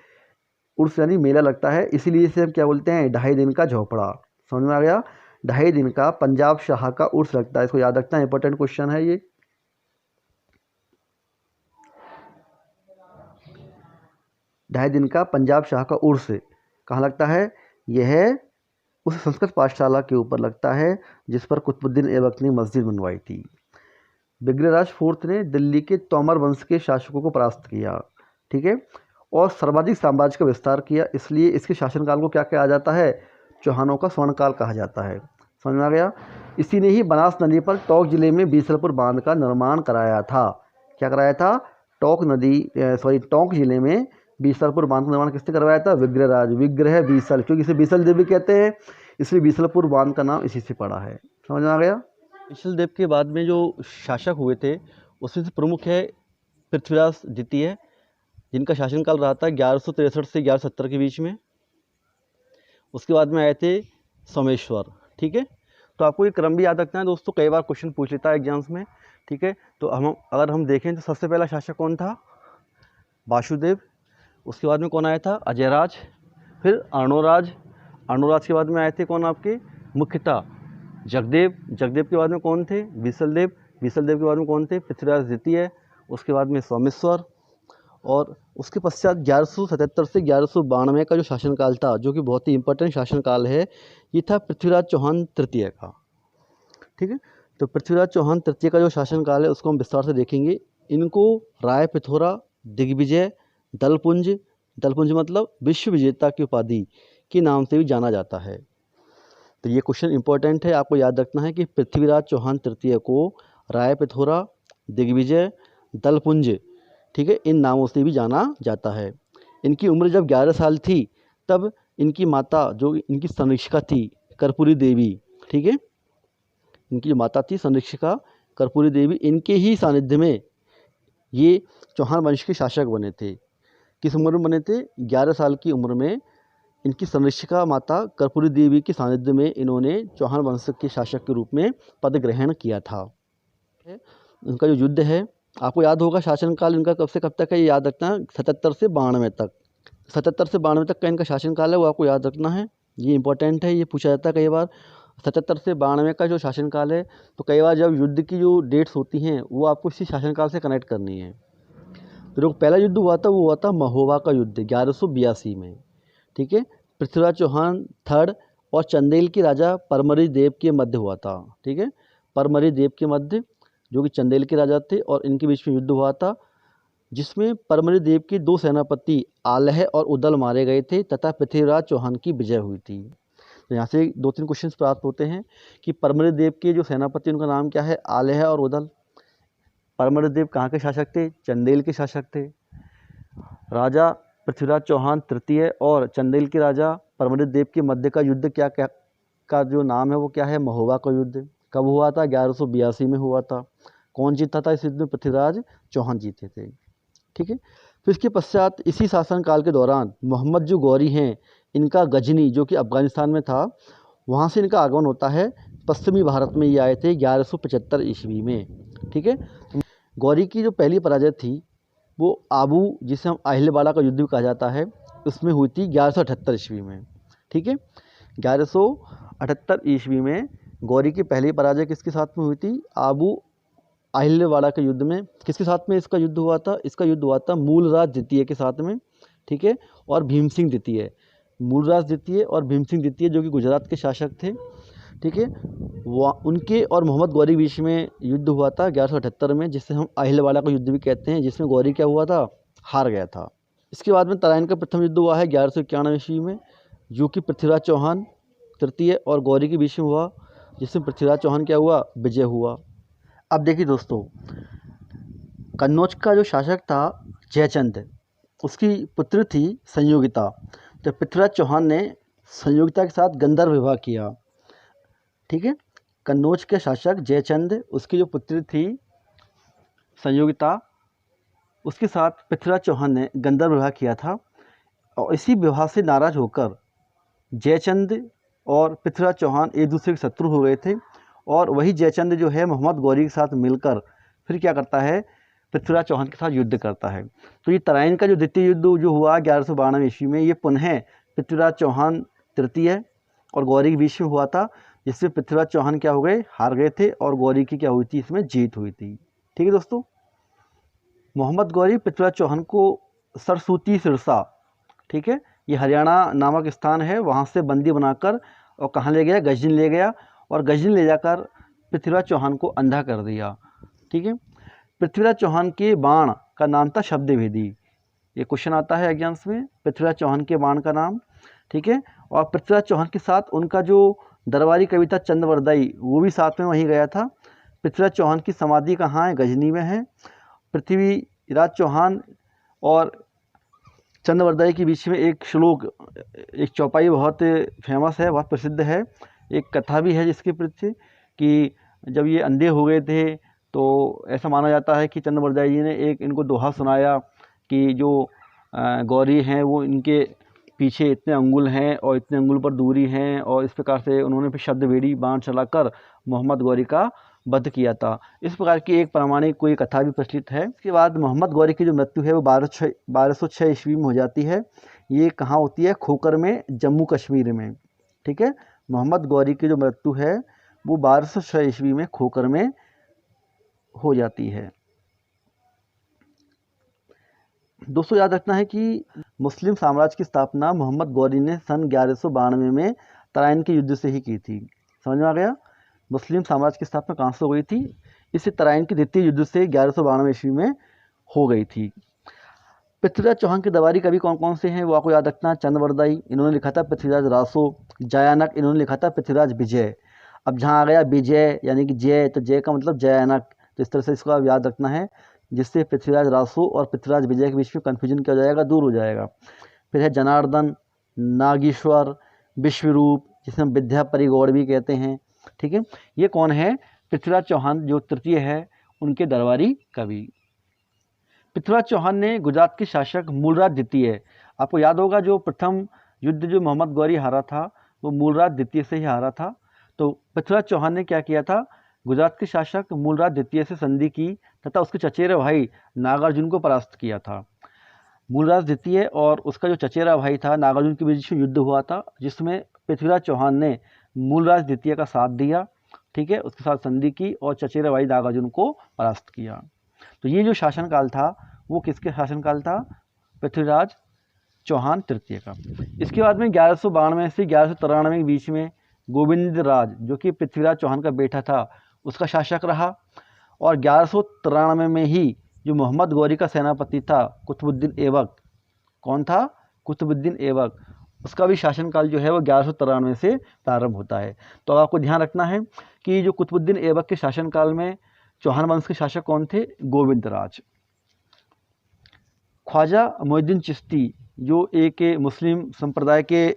उर्स यानी मेला लगता है, इसीलिए इसे हम क्या बोलते हैं? 2.5 दिन का झोपड़ा। समझ में आ गया? ढाई दिन का पंजाब शाह का उर्स लगता है। इसको याद रखना है, इंपॉर्टेंट क्वेश्चन है ये। ढाई दिन का पंजाब शाह का उर्स कहाँ लगता है? यह उस संस्कृत पाठशाला के ऊपर लगता है जिस पर कुतुबुद्दीन ऐबक ने मस्जिद बनवाई थी। विग्रहराज फोर्थ ने दिल्ली के तोमर वंश के शासकों को परास्त किया, ठीक है, और सर्वाधिक साम्राज्य का विस्तार किया। इसलिए इसके शासनकाल को क्या कहा जाता है? चौहानों का स्वर्णकाल कहा जाता है। समझ में आ गया? इसी ने ही बनास नदी पर टोंक जिले में बीसलपुर बांध का निर्माण कराया था। क्या कराया था? टोंक जिले में बीसलपुर बांध का निर्माण किसने करवाया था? विग्रहराज। विग्रह बीसल, क्योंकि इसे बीसल देव भी कहते हैं, इसलिए बीसलपुर बांध का नाम इसी से पड़ा है। समझ में आ गया? बीसल देव के बाद में जो शासक हुए थे उसमें से प्रमुख है पृथ्वीराज द्वितीय, जिनका शासनकाल रहा था 1163 से 1170 के बीच में। उसके बाद में आए थे सोमेश्वर, ठीक है। तो आपको ये क्रम भी याद रखना है दोस्तों, कई बार क्वेश्चन पूछ लेता है एग्जाम्स में, ठीक है। तो अगर हम देखें तो सबसे पहला शासक कौन था? वासुदेव। उसके बाद में कौन आया था? अजयराज। फिर अर्णोराज। अर्णोराज के बाद में आए थे कौन आपके? मुख्यतः जगदेव। जगदेव के बाद में कौन थे? बीसलदेव। बीसलदेव के बाद में कौन थे? पृथ्वीराज द्वितीय। उसके बाद में सोमेश्वर। और उसके पश्चात 1177 से 1192 का जो शासनकाल था, जो कि बहुत ही इंपॉर्टेंट शासनकाल है, ये था पृथ्वीराज चौहान तृतीय का, ठीक है। तो पृथ्वीराज चौहान तृतीय का जो शासनकाल है उसको हम विस्तार से देखेंगे। इनको राय पिथौरा, दिग्विजय, दलपुंज, दलपुंज मतलब विश्व विजेता की उपाधि के नाम से भी जाना जाता है। तो ये क्वेश्चन इंपॉर्टेंट है, आपको याद रखना है कि पृथ्वीराज चौहान तृतीय को राय पिथौरा, दिग्विजय, दलपुंज, ठीक है, इन नामों से भी जाना जाता है। इनकी उम्र जब 11 साल थी तब इनकी माता, जो इनकी संरक्षिका थी, कर्पूरी देवी, ठीक है, इनकी जो माता थी संरक्षिका कर्पूरी देवी, इनके ही सानिध्य में ये चौहान वंश के शासक बने थे। किस उम्र में बने थे? 11 साल की उम्र में इनकी संरक्षिका माता कर्पूरी देवी के सानिध्य में इन्होंने चौहान वंश के शासक के रूप में पद ग्रहण किया था। उनका जो युद्ध है, आपको याद होगा शासनकाल इनका कब से कब तक है, ये याद रखना, 77 से 92 तक। 77 से 92 तक का इनका शासनकाल है, वो आपको याद रखना है, ये इंपॉर्टेंट है, ये पूछा जाता है कई बार। 77 से 92 का जो शासनकाल है, तो कई बार जब युद्ध की जो डेट्स होती हैं वो आपको इसी शासनकाल से कनेक्ट करनी है। तो जो पहला युद्ध हुआ था वो हुआ था महोबा का युद्ध 1182 में, ठीक है। पृथ्वीराज चौहान थर्ड और चंदेल के राजा परमरी देव के मध्य हुआ था, ठीक है। परमरी देव के मध्य, जो कि चंदेल के राजा थे, और इनके बीच में युद्ध हुआ था, जिसमें परमरी देव के 2 सेनापति आलह और उदल मारे गए थे तथा पृथ्वीराज चौहान की विजय हुई थी। तो यहाँ से 2-3 क्वेश्चंस प्राप्त होते हैं कि परमरी देव के जो सेनापति, उनका नाम क्या है? आलह और उदल। परमरी देव कहाँ के शासक थे? चंदेल के शासक थे। राजा पृथ्वीराज चौहान तृतीय और चंदेल के राजा परमरी देव के मध्य का युद्ध क्या का जो नाम है वो क्या है? महोबा का युद्ध। कब हुआ था? 1182 में हुआ था। कौन जीता था इस युद्ध में? पृथ्वीराज चौहान जीते थे, ठीक है। फिर इसके पश्चात इसी शासनकाल के दौरान मोहम्मद जो गौरी हैं, इनका गजनी, जो कि अफगानिस्तान में था, वहाँ से इनका आगमन होता है। पश्चिमी भारत में ये आए थे 1175 ईस्वी में, ठीक है। गौरी की जो पहली पराजय थी वो आबू, जिसे हम अहिलवाड़ा का युद्ध भी कहा जाता है, उसमें हुई थी 1178 ईस्वी में, ठीक है। 1178 ईस्वी में गौरी की पहली पराजय किसके साथ में हुई थी? आबू अहिलवाड़ा के युद्ध में। किसके साथ में इसका युद्ध हुआ था? इसका युद्ध हुआ था मूलराज द्वितीय के साथ में, ठीक है, और भीम सिंह द्वितीय। मूलराज द्वितीय और भीम सिंह द्वितीय, जो कि गुजरात के शासक थे, ठीक है, उनके और मोहम्मद गौरी के बीच में युद्ध हुआ था 1178 में, जिसे हम अहिलवाड़ा का युद्ध भी कहते हैं, जिसमें गौरी क्या हुआ था? हार गया था। इसके बाद में तराइन का प्रथम युद्ध हुआ है 1191 ईस्वी में, जो कि पृथ्वीराज चौहान तृतीय और गौरी के बीच में हुआ, जिसमें पृथ्वीराज चौहान क्या हुआ? विजय हुआ। अब देखिए दोस्तों, कन्नौज का जो शासक था जयचंद, उसकी पुत्र थी संयोगिता। तो पृथ्वीराज चौहान ने संयोगिता के साथ गंधर्व विवाह किया, ठीक है। कन्नौज के शासक जयचंद, उसकी जो पुत्री थी संयोगिता, उसके साथ पृथ्वीराज चौहान ने गंधर्व विवाह किया था। और इसी विवाह से नाराज होकर जयचंद और पृथ्वीराज चौहान एक दूसरे के शत्रु हो गए थे। और वही जयचंद जो है मोहम्मद गौरी के साथ मिलकर फिर क्या करता है? पृथ्वीराज चौहान के साथ युद्ध करता है। तो ये तराइन का जो द्वितीय युद्ध जो हुआ 1192 ईस्वी में, ये पुनः पृथ्वीराज चौहान तृतीय और गौरी के बीच में हुआ था। जिससे पृथ्वीराज चौहान क्या हो गए, हार गए थे और गौरी की क्या हुई थी, इसमें जीत हुई थी। ठीक है दोस्तों, मोहम्मद गौरी पृथ्वीराज चौहान को सरसूती सिरसा, ठीक है, ये हरियाणा नामक स्थान है, वहाँ से बंदी बनाकर और कहाँ ले गया, गजनी ले गया, और गजनी ले जाकर पृथ्वीराज चौहान को अंधा कर दिया। ठीक है, पृथ्वीराज चौहान के बाण का नाम था शब्दवेदी। ये क्वेश्चन आता है एग्जाम्स में, पृथ्वीराज चौहान के बाण का नाम। ठीक है, और पृथ्वीराज चौहान के साथ उनका जो दरबारी कवि था चंद्रवरदाई, वो भी साथ में वहीं गया था। पृथ्वीराज चौहान की समाधि कहाँ है, गजनी में है। पृथ्वीराज चौहान और चंद्रवरदाई के बीच में एक श्लोक, एक चौपाई बहुत फेमस है, बहुत प्रसिद्ध है। एक कथा भी है जिसके प्रति कि जब ये अंधे हो गए थे तो ऐसा माना जाता है कि चंद्रवरदाई जी ने एक इनको दोहा सुनाया कि जो गौरी हैं वो इनके पीछे इतने अंगुल हैं और इतने अंगुल पर दूरी हैं, और इस प्रकार से उन्होंने फिर शब्दवेदी बाण चलाकर मोहम्मद गौरी का वध किया था। इस प्रकार की एक प्रामाणिक कोई कथा भी प्रचलित है। इसके बाद मोहम्मद गौरी की जो मृत्यु है वो 1206 ईस्वी में हो जाती है। ये कहाँ होती है, खोकर में, जम्मू कश्मीर में। ठीक है, मोहम्मद गौरी की जो मृत्यु है वो 1206 ईस्वी में खोकर में हो जाती है। दोस्तों याद रखना है कि मुस्लिम साम्राज्य की स्थापना मोहम्मद गौरी ने सन 1192 में तराइन के युद्ध से ही की थी। समझ में आ गया, मुस्लिम साम्राज्य की स्थापना कहाँ से हो गई थी, इससे तराइन के द्वितीय युद्ध से 1192 ईस्वी में हो गई थी। पृथ्वीराज चौहान के दरबारी कवि कौन कौन से हैं वो आपको याद रखना। चंद्रवरदाई, इन्होंने लिखा था पृथ्वीराज रासो। जयानक, इन्होंने लिखा था पृथ्वीराज विजय। अब जहाँ आ गया विजय यानी कि जय, तो जय का मतलब जयानक, तो इस तरह से इसको आप याद रखना है, जिससे पृथ्वीराज रासो और पृथ्वीराज विजय के बीच में कन्फ्यूजन क्या हो जाएगा, दूर हो जाएगा। फिर है जनार्दन, नागेश्वर, विश्वरूप, जिसे हम विद्यापरी गौड़ भी कहते हैं। ठीक है, ये कौन है, पृथ्वीराज चौहान जो तृतीय है उनके दरबारी कवि। पृथ्वीराज चौहान ने गुजरात के शासक मूलराज द्वितीय, आपको याद होगा जो प्रथम युद्ध जो मोहम्मद गौरी हारा था वो मूलराज द्वितीय से ही हारा था। तो पृथ्वीराज चौहान ने क्या किया था, गुजरात के शासक मूलराज द्वितीय से संधि की तथा उसके चचेरे भाई नागार्जुन को परास्त किया था। मूलराज द्वितीय और उसका जो चचेरा भाई था नागार्जुन के बीच में युद्ध हुआ था, जिसमें पृथ्वीराज चौहान ने मूलराज द्वितीय का साथ दिया। ठीक है, उसके साथ संधि की और चचेरा भाई नागार्जुन को परास्त किया। तो ये जो शासनकाल था वो किसके शासनकाल था, पृथ्वीराज चौहान तृतीय का। इसके बाद में 1192 से 1193 के बीच में गोविंद राज जो कि पृथ्वीराज चौहान का बेटा था उसका शासक रहा, और 1193 में ही जो मोहम्मद गौरी का सेनापति था कुतुबुद्दीन ऐबक, कौन था, कुतुबुद्दीन ऐबक, उसका भी शासनकाल जो है वो 1193 से प्रारंभ होता है। तो आपको ध्यान रखना है कि जो कुतुबुद्दीन ऐबक के शासनकाल में चौहान वंश के शासक कौन थे, गोविंद राज। ख्वाजा मोइनुद्दीन चिश्ती जो एक मुस्लिम संप्रदाय के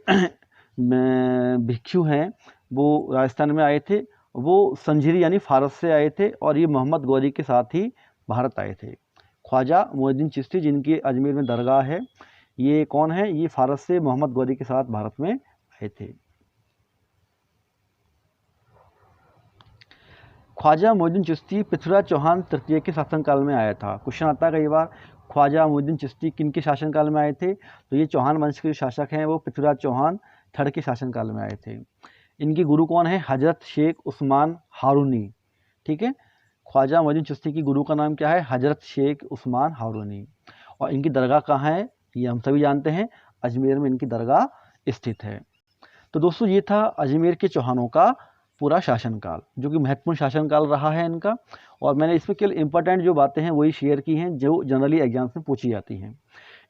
भिक्षु हैं, वो राजस्थान में आए थे, वो संझिरी यानी फारस से आए थे और ये मोहम्मद गौरी के साथ ही भारत आए थे। ख्वाजा मोइनुद्दीन चिश्ती जिनकी अजमेर में दरगाह है, ये कौन है, ये फारस से मोहम्मद गौरी के साथ भारत में आए थे। ख्वाजा मोइनुद्दीन चिश्ती पृथ्वीराज चौहान तृतीय के शासनकाल में आया था। क्वेश्चन आता है कई बार, ख्वाजा मोइनुद्दीन चिश्ती किनके शासनकाल में आए थे, तो ये चौहान वंश के शासक हैं वो पृथ्वीराज चौहान थर्ड के शासनकाल में आए थे। इनके गुरु कौन है, हजरत शेख उस्मान हारूनी। ठीक है, ख्वाजा मोइनुद्दीन चिश्ती की गुरु का नाम क्या है, हजरत शेख उस्मान हारूनी, और इनकी दरगाह कहाँ है, ये हम सभी जानते हैं, अजमेर में इनकी दरगाह स्थित है। तो दोस्तों ये था अजमेर के चौहानों का पूरा शासनकाल, जो कि महत्वपूर्ण शासनकाल रहा है इनका, और मैंने इसमें केवल इंपॉर्टेंट जो बातें हैं वही शेयर की हैं जो जनरली एग्जाम्स में पूछी जाती हैं।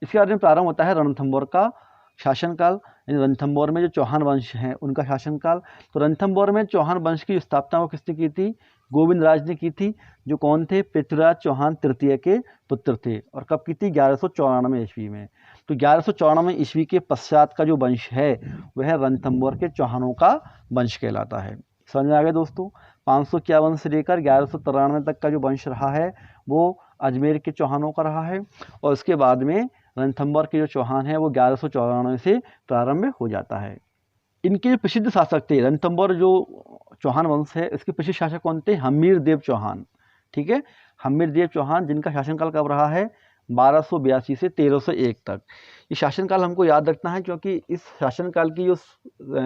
इसके बाद में प्रारंभ होता है रणथंभौर का शासनकाल, यानी रणथंभौर में जो चौहान वंश हैं उनका शासनकाल। तो रणथंभौर में चौहान वंश की स्थापना वो किसने की थी, गोविंद राज ने की थी, जो कौन थे, पृथ्वीराज चौहान तृतीय के पुत्र थे, और कब की थी, 1194 ईस्वी में। तो 1194 ईस्वी के पश्चात का जो वंश है वह रणथंभौर के चौहानों का वंश कहलाता है। समझ में आ गया दोस्तों, 551 से लेकर 1193 तक का जो वंश रहा है वो अजमेर के चौहानों का रहा है, और उसके बाद में रणथंभौर के जो चौहान है वो 1194 से प्रारंभ हो जाता है। इनके जो प्रसिद्ध शासक थे, रणथंभौर जो चौहान वंश है इसके प्रसिद्ध शासक कौन थे, हमीर देव चौहान। ठीक है, हमीर देव चौहान जिनका शासनकाल कब रहा है, 1282 से 1301 तक। ये शासनकाल हमको याद रखना है क्योंकि इस शासनकाल की जो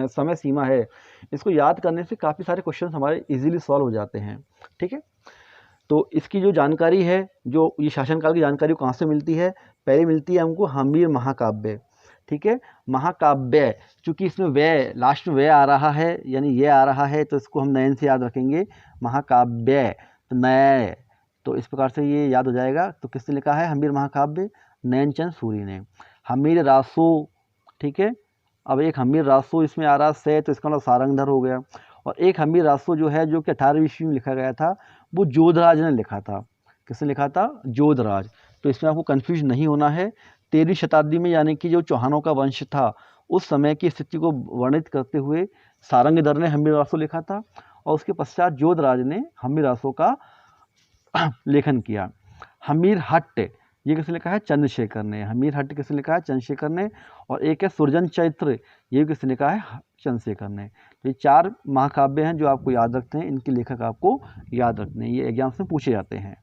समय सीमा है, इसको याद करने से काफ़ी सारे क्वेश्चन हमारे इजीली सॉल्व हो जाते हैं। ठीक है, तो इसकी जो जानकारी है, जो ये शासनकाल की जानकारी कहाँ से मिलती है? पहले मिलती है हमको हम्मीर महाकाव्य। ठीक है, महाकाव्य, चूँकि इसमें व्यय, लास्ट में व्यय आ रहा है, यानी ये आ रहा है, तो इसको हम नयन से याद रखेंगे, महाकाव्य, तो नय, तो इस प्रकार से ये याद हो जाएगा। तो किसने लिखा है हम्मीर महाकाव्य? नयनचंद सूरी ने। हम्मीर रासो, ठीक है, अब एक हम्मीर रासो इसमें आ रहा से, तो इसका मतलब सारंगधर हो गया। और एक हम्मीर रासो जो है, जो कि 18वीं ईस्वी में लिखा गया था, वो जोधराज ने लिखा था। किसने लिखा था? जोधराज। तो इसमें आपको कन्फ्यूज नहीं होना है। 13वीं शताब्दी में, यानी कि जो चौहानों का वंश था, उस समय की स्थिति को वर्णित करते हुए सारंगधर ने हम्मीर रासो लिखा था, और उसके पश्चात जोधराज ने हम्मीर रासो का लेखन किया। हम्मीर हट्ट, ये किसने लिखा है? चंद्रशेखर ने। हम्मीर हट्ट किसने लिखा है? चंद्रशेखर ने। और एक है सुरजन चैत्र, ये किसने लिखा है? चंद्रशेखर ने। तो ये 4 महाकाव्य हैं जो आपको याद रखते हैं, इनके लेखक आपको याद रखते हैं, ये एग्जाम्स में पूछे जाते हैं।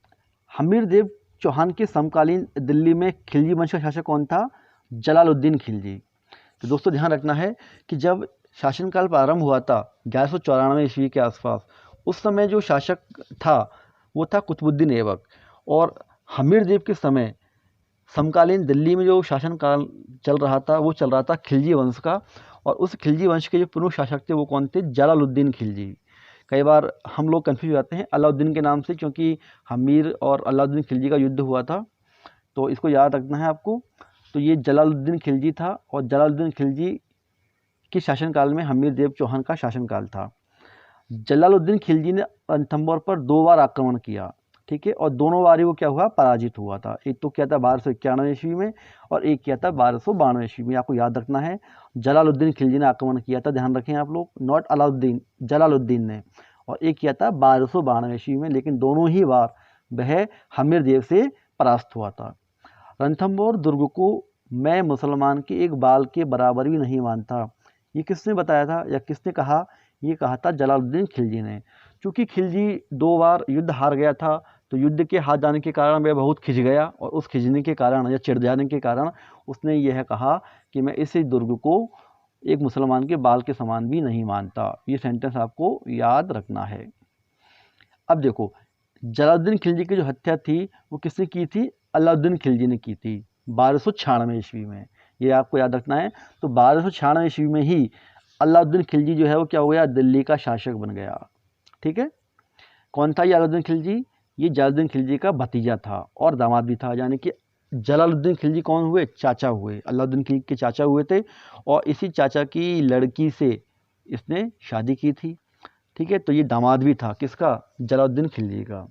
हम्मीर देव चौहान के समकालीन दिल्ली में खिलजी वंश का शासक कौन था? जलालुद्दीन खिलजी। तो दोस्तों ध्यान रखना है कि जब शासनकाल प्रारंभ हुआ था 1194 ईस्वी के आसपास, उस समय जो शासक था वो था कुतुबुद्दीन ऐबक। और हम्मीर देव के समय समकालीन दिल्ली में जो शासनकाल चल रहा था, वो चल रहा था खिलजी वंश का। और उस खिलजी वंश के जो प्रमुख शासक थे वो कौन थे? जलालुद्दीन खिलजी। कई बार हम लोग कन्फ्यूज हो जाते हैं अलाउद्दीन के नाम से, क्योंकि हम्मीर और अलाउद्दीन खिलजी का युद्ध हुआ था, तो इसको याद रखना है आपको। तो ये जलालुद्दीन खिलजी था, और जलालुद्दीन खिलजी के शासनकाल में हम्मीर देव चौहान का शासनकाल था। जलालुद्दीन खिलजी ने रणथंभौर पर 2 बार आक्रमण किया। ठीक है, और दोनों बार ही वो क्या हुआ? पराजित हुआ था। एक तो किया था 1291 ईस्वी में, और एक किया था 1292 ईस्वी में। आपको याद रखना है, जलालुद्दीन खिलजी ने आक्रमण किया था, ध्यान रखें आप लोग, नॉट अलाउद्दीन, जलालुद्दीन ने। और एक किया था 1292 ईस्वी में, लेकिन दोनों ही बार वह हम्मीर देव से परास्त हुआ था। रणथंभौर दुर्ग को मैं मुसलमान के एक बाल के बराबर भी नहीं मानता, ये किसने बताया था या किसने कहा? ये कहा था जलालुद्दीन खिलजी ने। चूँकि खिलजी 2 बार युद्ध हार गया था, तो युद्ध के हार जाने के कारण वह बहुत खिंच गया, और उस खिंचने के कारण या चिढ़ जाने के कारण उसने यह कहा कि मैं इस दुर्ग को एक मुसलमान के बाल के समान भी नहीं मानता। ये सेंटेंस आपको याद रखना है। अब देखो, जलालुद्दीन खिलजी की जो हत्या थी वो किसने की थी? अलाउद्दीन खिलजी ने की थी 1296 ईस्वी में। ये आपको याद रखना है। तो 1296 ईस्वी में ही अलाउद्दीन खिलजी जो है वो क्या हो गया? दिल्ली का शासक बन गया। ठीक है, कौन था ये अलाउद्दीन खिलजी? ये जलालुद्दीन खिलजी का भतीजा था और दामाद भी था, यानी कि जलालुद्दीन खिलजी कौन हुए? चाचा हुए, अलाउद्दीन खिलजी के चाचा हुए थे, और इसी चाचा की लड़की से इसने शादी की थी। ठीक है, तो ये दामाद भी था किसका? जलालुद्दीन खिलजी का।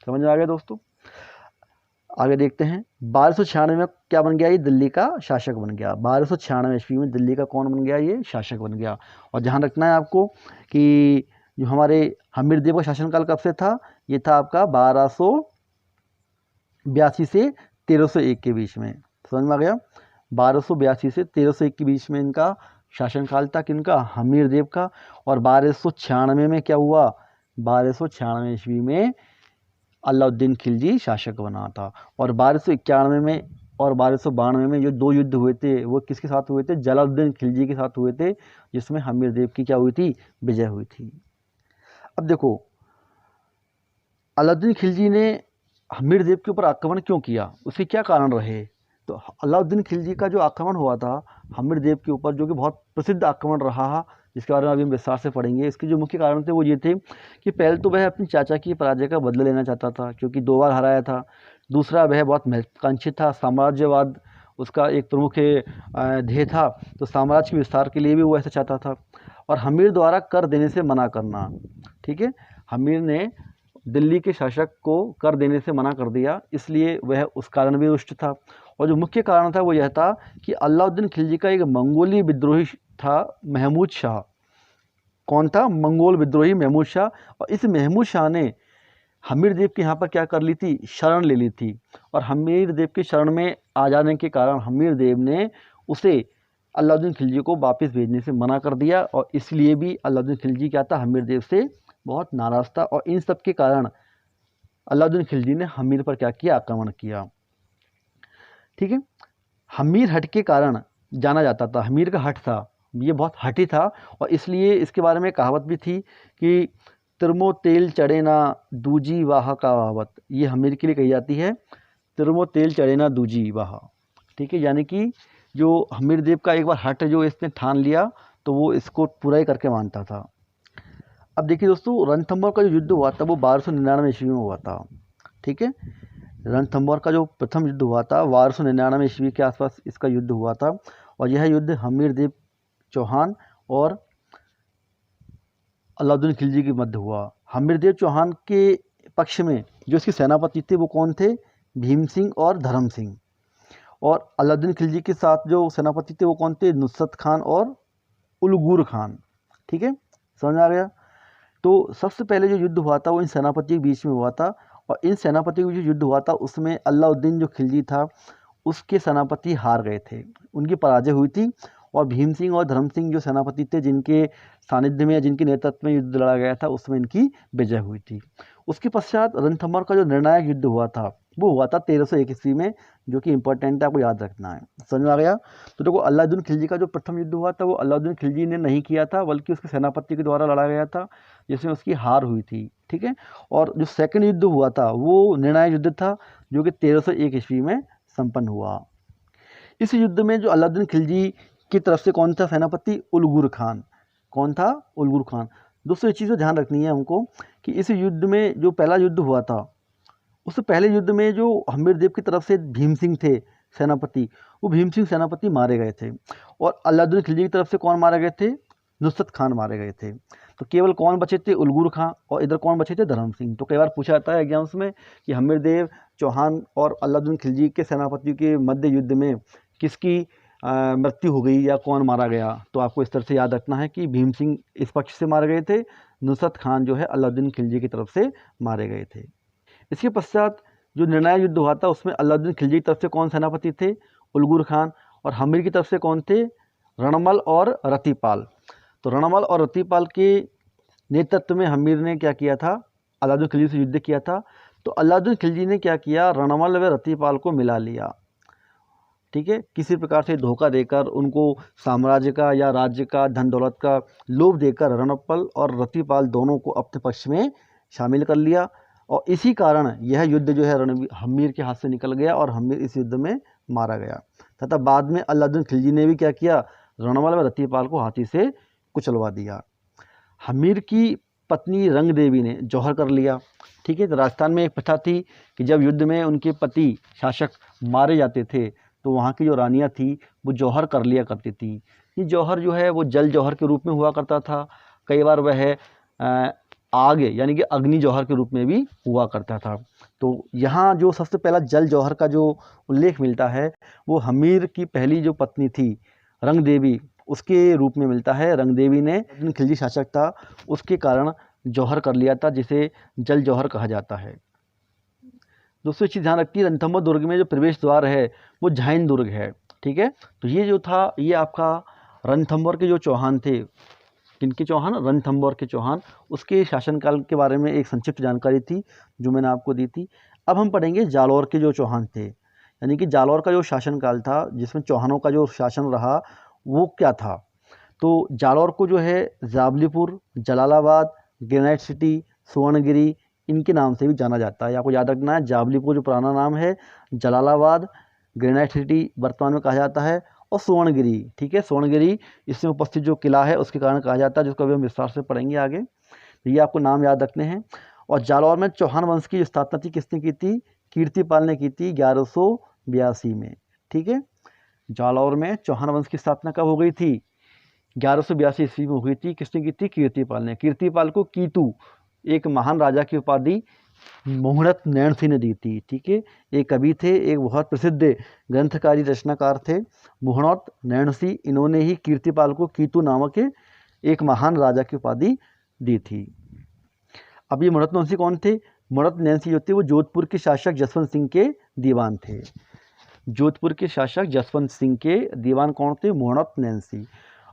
समझ में आ गया दोस्तों? आगे देखते हैं। 1296 में क्या बन गया? ये दिल्ली का शासक बन गया। 1296 ईस्वी में दिल्ली का कौन बन गया? ये शासक बन गया। और ध्यान रखना है आपको कि जो हमारे हम्मीर देव का शासनकाल कब से था? ये था आपका 1282 से 1301 के बीच में। समझ में आ गया? 1282 से 1301 के बीच में इनका शासनकाल था, किनका? हम्मीर देव का। और 1296 में क्या हुआ? 1296 ईस्वी में अलाउद्दीन खिलजी शासक बना था। और 1291 में और 1292 में जो 2 युद्ध हुए थे वो किसके साथ हुए थे? जलालुद्दीन खिलजी के साथ हुए थे, जिसमें हम्मीर देव की क्या हुई थी? विजय हुई थी। अब देखो, अलाउद्दीन खिलजी ने हम्मीर देव के ऊपर आक्रमण क्यों किया? उसके क्या कारण रहे? तो अलाउद्दीन खिलजी का जो आक्रमण हुआ था हम्मीर देव के ऊपर, जो कि बहुत प्रसिद्ध आक्रमण रहा, जिसके बारे में अभी हम विस्तार से पढ़ेंगे। इसके जो मुख्य कारण थे वो ये थे कि पहले तो वह अपनी चाचा की पराजय का बदला लेना चाहता था, क्योंकि 2 बार हराया था। दूसरा, वह बहुत महत्वाकांक्षी था, साम्राज्यवाद उसका एक प्रमुख ध्येय था, तो साम्राज्य के विस्तार के लिए भी वो ऐसा चाहता था। और हम्मीर द्वारा कर देने से मना करना। ठीक है, हम्मीर ने दिल्ली के शासक को कर देने से मना कर दिया, इसलिए वह उस कारण भी रुष्ट था। और जो मुख्य कारण था वो यह था कि अलाउद्दीन खिलजी का एक मंगोली विद्रोही था, महमूद शाह। कौन था? मंगोल विद्रोही महमूद शाह। और इस महमूद शाह ने हम्मीर देव के यहाँ पर क्या कर ली थी? शरण ले ली थी। और हम्मीर देव के शरण में आ जाने के कारण हम्मीर देव ने उसे अलाउद्दीन खिलजी को वापस भेजने से मना कर दिया, और इसलिए भी अलाउद्दीन खिलजी क्या था? हम्मीर देव से बहुत नाराज़ था। और इन सब के कारण अलाउद्दीन खिलजी ने हम्मीर पर क्या किया? आक्रमण किया। ठीक है। हमीर हट के कारण जाना जाता था, हमीर का हट था, ये बहुत हठी था और इसलिए इसके बारे में कहावत भी थी कि तिरमो तेल चढ़े ना दूजी वाह का कहावत, ये हमीर के लिए कही जाती है, तिरमो तेल चढ़े ना दूजी वाह। ठीक है, यानी कि जो हमीर देव का एक बार हट जो इसने ठान लिया तो वो इसको पूरा ही करके मानता था। अब देखिए दोस्तों, रणथंभौर का जो युद्ध हुआ था वो 1299 ईस्वी में हुआ था। ठीक है, रणथंभौर का जो प्रथम युद्ध हुआ था 1299 ईस्वी के आसपास इसका युद्ध हुआ था और यह युद्ध हमीर देव चौहान और अलाउद्दीन खिलजी के मध्य हुआ। हमीर देव चौहान के पक्ष में जो इसके सेनापति थे वो कौन थे? भीम सिंह और धर्म सिंह। और अलाउद्दीन खिलजी के साथ जो सेनापति थे वो कौन थे? नुसरत खान और उलगुर खान। ठीक है, समझ आ गया। तो सबसे पहले जो युद्ध हुआ था वो इन सेनापति के बीच में हुआ था और इन सेनापति का जो युद्ध हुआ था उसमें अलाउद्दीन जो खिलजी था उसके सेनापति हार गए थे, उनकी पराजय हुई थी और भीम सिंह और धर्म सिंह जो सेनापति थे जिनके सानिध्य में, जिनके नेतृत्व में युद्ध लड़ा गया था, उसमें इनकी विजय हुई थी। उसके पश्चात रणथंभौर का जो निर्णायक युद्ध हुआ था वो हुआ था 1301 ईस्वी में, जो कि इंपॉर्टेंट है, आपको याद रखना है। समझ में आ गया। तो देखो, अलाउद्दीन खिलजी का जो प्रथम युद्ध हुआ था वो अलाउद्दीन खिलजी ने नहीं किया था बल्कि उसके सेनापति के द्वारा लड़ा गया था जिसमें उसकी हार हुई थी। ठीक है, और जो सेकंड युद्ध हुआ था वो निर्णायक युद्ध था जो कि 1301 ईस्वी में संपन्न हुआ। इस युद्ध में जो अलाउद्दीन खिलजी की तरफ से कौन था सेनापति? उलगुर खान। कौन था? उलगुर खान। दोस्तों ये चीज़ ध्यान रखनी है हमको कि इस युद्ध में जो पहला युद्ध हुआ था उससे पहले युद्ध में जो हमीर देव की तरफ से भीम सिंह थे सेनापति, वो भीम सिंह सेनापति मारे गए थे और अलाउद्दीन खिलजी की तरफ से कौन मारे गए थे? नुसरत खान मारे गए थे। तो केवल कौन बचे थे? उलगुर खान, और इधर कौन बचे थे? धर्म सिंह। तो कई बार पूछा जाता है एग्जाम्स में कि हमीर देव चौहान और अलाउद्दीन खिलजी के सेनापति के मध्य युद्ध में किसकी मृत्यु हो गई या कौन मारा गया। तो आपको इस तरह से याद रखना है कि भीम सिंह इस पक्ष से मारे गए थे, नुसरत खान जो है अलाउद्दीन खिलजी की तरफ से मारे गए थे। इसके पश्चात जो निर्णायक युद्ध हुआ था उसमें अलाउद्दीन खिलजी की तरफ से कौन सेनापति थे? उलगुर खान। और हमीर की तरफ से कौन थे? रणमल और रतिपाल। तो रणमल और रतिपाल के नेतृत्व में हमीर ने क्या किया था? अलाउद्दीन खिलजी से युद्ध किया था। तो अलाउद्दीन खिलजी ने क्या किया? रणमल व रतिपाल को मिला लिया। ठीक है, किसी प्रकार से धोखा देकर उनको साम्राज्य का या राज्य का, धन दौलत का लोभ देकर रणपल और रतिपाल दोनों को अपने पक्ष में शामिल कर लिया और इसी कारण यह युद्ध जो है हमीर के हाथ से निकल गया और हमीर इस युद्ध में मारा गया। तथा बाद में अलाउद्दीन खिलजी ने भी क्या किया? रणमल व रतिपाल को हाथी से कुचलवा दिया। हमीर की पत्नी रंग देवी ने जौहर कर लिया। ठीक है, तो राजस्थान में एक प्रथा थी कि जब युद्ध में उनके पति शासक मारे जाते थे तो वहाँ की जो रानियाँ थी वो जौहर कर लिया करती थी। ये जौहर जो है वो जल जौहर के रूप में हुआ करता था, कई बार वह आग यानी कि अग्नि जौहर के रूप में भी हुआ करता था। तो यहाँ जो सबसे पहला जल जौहर का जो उल्लेख मिलता है वो हमीर की पहली जो पत्नी थी रंग देवी उसके रूप में मिलता है। रंग देवी ने खिलजी शासक था उसके कारण जौहर कर लिया था जिसे जल जौहर कहा जाता है। दोस्तों एक चीज़ ध्यान रखिए, रणथंभौर दुर्ग में जो प्रवेश द्वार है वो जैन दुर्ग है। ठीक है, तो ये जो था ये आपका रणथंभौर के जो चौहान थे, किनके चौहान? रणथंभौर के चौहान, उसके शासनकाल के बारे में एक संक्षिप्त जानकारी थी जो मैंने आपको दी थी। अब हम पढ़ेंगे जालौर के जो चौहान थे, यानी कि जालौर का जो शासनकाल था जिसमें चौहानों का जो शासन रहा वो क्या था। तो जालौर को जो है जावलीपुर, जलालाबाद, ग्रेनाइट सिटी, सुवर्णगिरी इनके नाम से भी जाना जाता है। आपको याद रखना है, जावलीपुर जो पुराना नाम है, जलालाबाद, ग्रेनाइट सिटी वर्तमान में कहा जाता है और सुवर्णगिरी। ठीक है, सुवर्णगिरी इसमें उपस्थित जो किला है उसके कारण कहा जाता है, जिसको अभी हम विस्तार से पढ़ेंगे आगे। तो ये आपको नाम याद रखने हैं। और जालौर में चौहान वंश की स्थापना थी किसने की थी? कीर्तिपाल ने की थी 1182 में। ठीक है, जालौर में चौहान वंश की स्थापना कब हो गई थी? 1182 ईस्वी में हुई थी। किसने की थी? कीर्तिपाल ने। कीर्तिपाल को कीतू, एक महान राजा की उपाधि मोहनत नैन सिंह ने दी थी। ठीक है, एक कवि थे, एक बहुत प्रसिद्ध ग्रंथकारी रचनाकार थे मोहनत नैन सिंह, इन्होंने ही कीर्तिपाल को कीतू नामक एक महान राजा की उपाधि दी थी। अब ये मोहनत नैन सिंह कौन थे? मोहनत नैन सिंह जो थे वो जोधपुर के शासक जसवंत सिंह के दीवान थे। जोधपुर के शासक जसवंत सिंह के दीवान कौन थे? मोहनत नैन सिंह।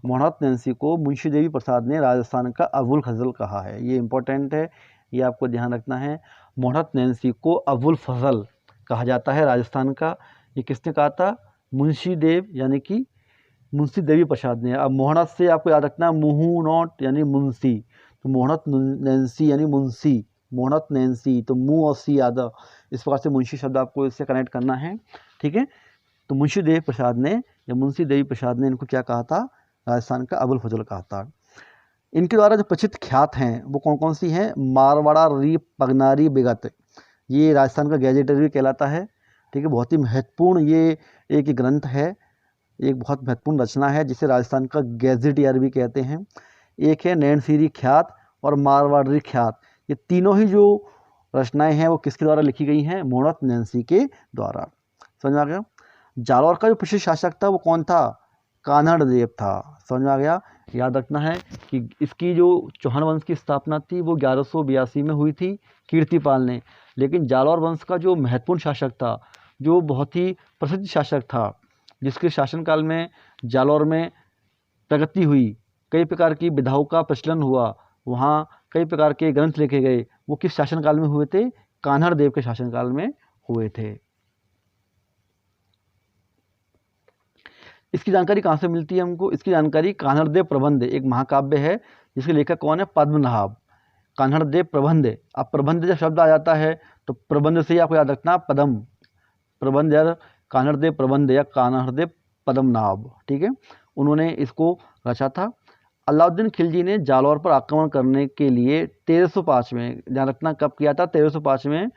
मोहनत नैन सिंह को मुंशी देवी प्रसाद ने राजस्थान का अबुल फजल कहा है। ये इंपॉर्टेंट है, ये आपको ध्यान रखना है। मोहनत नैन सिंह को अबुल फजल कहा जाता है राजस्थान का। ये किसने कहा था? मुंशी देव यानी कि मुंशी देवी प्रसाद ने। अब मोहनत से आपको याद रखना मुहू नॉट यानी मुंशी, तो मोहनत नैंसी यानी मुंशी, मोहनत नैंसी, तो मुँह और सी यादव, इस प्रकार से मुंशी शब्द आपको इससे कनेक्ट करना है। ठीक है, तो मुंशी देव प्रसाद ने या मुंशी देवी प्रसाद ने इनको क्या कहा था? राजस्थान का अबुल फजल कहा था। इनके द्वारा जो प्रसिद्ध ख्यात हैं वो कौन कौन सी हैं? मारवाड़ा री पगनारी बिगत, ये राजस्थान का गैजेटर भी कहलाता है। ठीक है, बहुत ही महत्वपूर्ण ये एक ग्रंथ है, एक बहुत महत्वपूर्ण रचना है जिसे राजस्थान का गैजेटियर भी कहते हैं। एक है नैनसीरी ख्यात और मारवाड़ी ख्यात, ये तीनों ही जो रचनाएं हैं वो किसके द्वारा लिखी गई हैं? मोहनत नैंसी के द्वारा। समझ में आ गया? जालौर का जो प्रसिद्ध शासक था वो कौन था? कान्हड़ देव था। समझ में आ गया? याद रखना है कि इसकी जो चौहान वंश की स्थापना थी वो 1182 में हुई थी कीर्तिपाल ने, लेकिन जालौर वंश का जो महत्वपूर्ण शासक था, जो बहुत ही प्रसिद्ध शासक था, जिसके शासनकाल में जालौर में प्रगति हुई, कई प्रकार की विधाओं का प्रचलन हुआ, वहाँ कई प्रकार के ग्रंथ लिखे गए, वो किस शासनकाल में हुए थे? कान्हड़ देव के शासनकाल में हुए थे। इसकी जानकारी कहाँ से मिलती है हमको? इसकी जानकारी कान्हड़ देव प्रबंध, एक महाकाव्य है जिसके लेखक कौन है? पद्मनाभ। कान्हड़ देव प्रबंध। अब प्रबंध जब शब्द आ जाता है तो प्रबंध से ही आपको याद रखना पदम, प्रबंध या कान्हड़ देव प्रबंध या कान्हड़ देव पद्मनाभ। ठीक है, उन्होंने इसको रचा था। अलाउद्दीन खिलजी ने जालौर पर आक्रमण करने के लिए 1305 में, ध्यान रखना कब किया था? 1305 में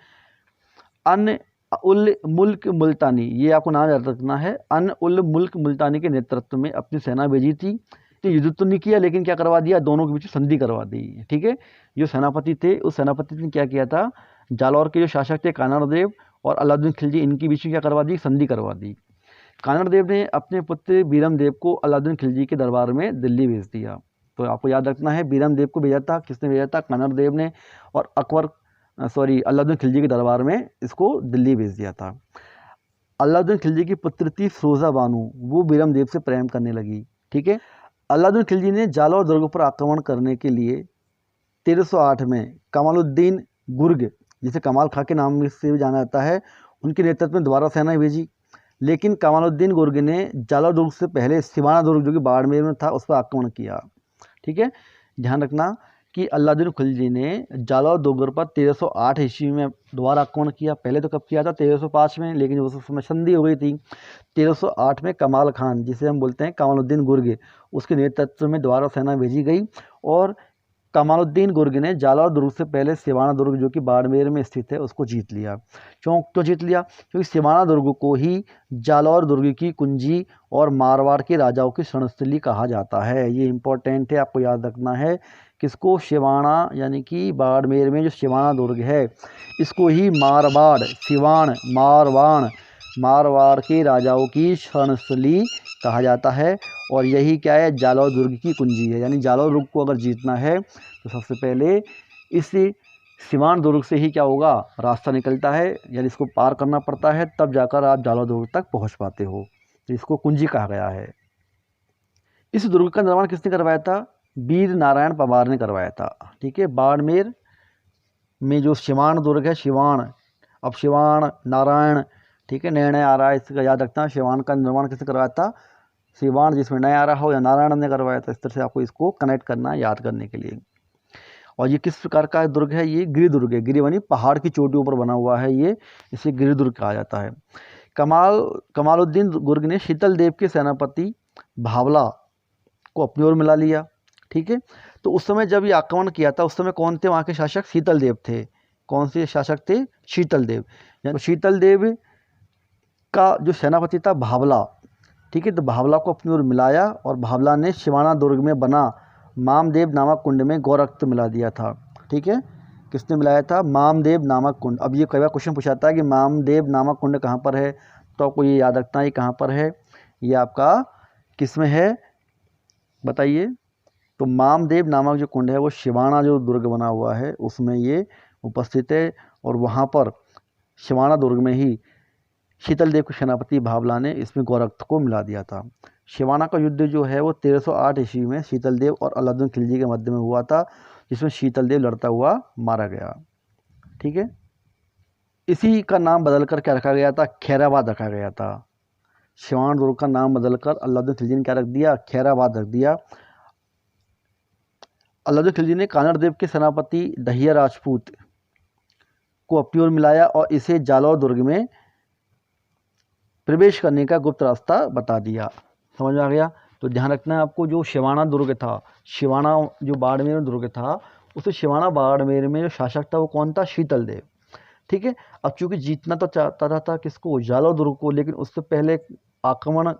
अन उल मुल्क मुल्तानी, ये आपको नाम याद रखना है, अन उल मुल्क मुल्तानी के नेतृत्व में अपनी सेना भेजी थी। तो युद्ध तो नहीं किया लेकिन क्या करवा दिया? दोनों के बीच संधि करवा दी। ठीक है, जो सेनापति थे उस सेनापति ने क्या किया था? जालौर के जो शासक थे कान्हड़ देव और अलाउद्दीन खिलजी, इनके बीच में क्या करवा दी? संधि करवा दी। कान्हड़ देव ने अपने पुत्र बीरम देव को अलाउद्दीन खिलजी के दरबार में दिल्ली भेज दिया। तो आपको याद रखना है बीरम देव को भेजा था, किसने भेजा था? कान्हड़ देव ने, और अलाउद्दीन खिलजी के दरबार में इसको दिल्ली भेज दिया था। अलाउद्दीन खिलजी की पुत्री थी फिरोजा बानो, वो बीरम देव से प्रेम करने लगी। ठीक है, अलाउद्दीन खिलजी ने जालौर दुर्ग पर आक्रमण करने के लिए 1308 में कमालुद्दीन गुर्ग, जिसे कमाल खां के नाम से भी जाना जाता है, उनके नेतृत्व में दोबारा सेना भेजी। लेकिन कमालुद्दीन गुर्ग ने जालौर दुर्ग से पहले सिवाना दुर्ग जो कि बाड़मेर में था उस पर आक्रमण किया। ठीक है, ध्यान रखना कि अलाउद्दीन खिलजी ने जालौर दुर्ग पर 1308 ईस्वी में दोबारा आक्रमण किया। पहले तो कब किया था? 1305 में, लेकिन उस समय संधि हो गई थी। 1308 में कमाल खान, जिसे हम बोलते हैं कमालुद्दीन गुर्ग, उसके नेतृत्व में दोबारा सेना भेजी गई और कमालुद्दीन गुर्ग ने जालौर दुर्ग से पहले सिवाना दुर्ग जो कि बाड़मेर में स्थित है उसको जीत लिया। क्यों जीत लिया? क्योंकि सिवाना दुर्ग को ही जालौर दुर्ग की कुंजी और मारवाड़ के राजाओं की शरणस्थली कहा जाता है। ये इंपॉर्टेंट है, आपको याद रखना है। किसको? सिवाना, यानी कि बाड़मेर में जो सिवाना दुर्ग है इसको ही मारवाड़, सिवान, मारवाड़ के राजाओं की शरणस्थली कहा जाता है। और यही क्या है? जालौर दुर्ग की कुंजी है। यानी जालौर दुर्ग को अगर जीतना है तो सबसे पहले इस सिवान दुर्ग से ही क्या होगा? रास्ता निकलता है, यानी इसको पार करना पड़ता है, तब जाकर आप जालौर दुर्ग तक पहुंच पाते हो। तो इसको कुंजी कहा गया है। इस दुर्ग का निर्माण किसने करवाया था? वीर नारायण पवार ने करवाया था। ठीक है, बाड़मेर में जो सिवान दुर्ग है, अब सिवान नारायण, ठीक है, नया नया आ रहा है, इसका याद रखना। सिवान का निर्माण किसने करवाया था? सिवान जिसमें नया आ रहा हो या नारायण ने करवाया था। इस तरह से आपको इसको कनेक्ट करना है याद करने के लिए। और ये किस प्रकार का दुर्ग है? ये गिरि दुर्ग है। गिरि यानी पहाड़ की चोटी ऊपर बना हुआ है, ये इसे गिरि दुर्ग कहा जाता है। कमालुद्दीन गुर्ग ने शीतल देव के सेनापति भावला को अपनी ओर मिला लिया। ठीक है, तो उस समय जब ये आक्रमण किया था उस समय कौन थे वहाँ के शासक? शीतल देव थे। कौन से शासक थे? शीतल देव। यानी शीतल देव का जो सेनापति था भावला। ठीक है, तो भावला को अपनी ओर मिलाया और भावला ने सिवाना दुर्ग में बना मामदेव नामक कुंड में गौरक्त मिला दिया था। ठीक है, किसने मिलाया था? मामदेव नामक कुंड। अब ये कई बार क्वेश्चन पूछाता है कि मामदेव नामक कुंड कहाँ पर है, तो आपको ये याद रखना है ये कहाँ पर है। ये आपका किस में है बताइए? तो मामदेव नामक जो कुंड है वो सिवाना जो दुर्ग बना हुआ है उसमें ये उपस्थित है। और वहाँ पर सिवाना दुर्ग में ही शीतल देव के सेनापति भावला ने इसमें गौरक्त को मिला दिया था। सिवाना का युद्ध जो है वो 1308 ईस्वी में शीतल देव और अलाउद्दीन खिलजी के मध्य में हुआ था, जिसमें शीतल देव लड़ता हुआ मारा गया। ठीक है, इसी का नाम बदलकर क्या रखा गया था, खैराबाद रखा गया था। सिवान दुर्ग का नाम बदलकर अलाउद्दीन खिलजी ने क्या रख दिया, खैराबाद रख दिया। अलाउद्दीन खिलजी ने कानड़ देव के सेनापति दहिया राजपूत को अपनी ओर मिलाया और इसे जालौर दुर्ग में प्रवेश करने का गुप्त रास्ता बता दिया। समझ में आ गया। तो ध्यान रखना है आपको, जो शिवाना दुर्ग था, शिवाना जो बाड़मेर में दुर्ग था, उस शिवाना बाड़मेर में जो शासक था वो कौन था, शीतल देव। ठीक है। अब चूंकि जीतना तो चाहता था किसको, जालौर दुर्ग को, लेकिन उससे पहले आक्रमण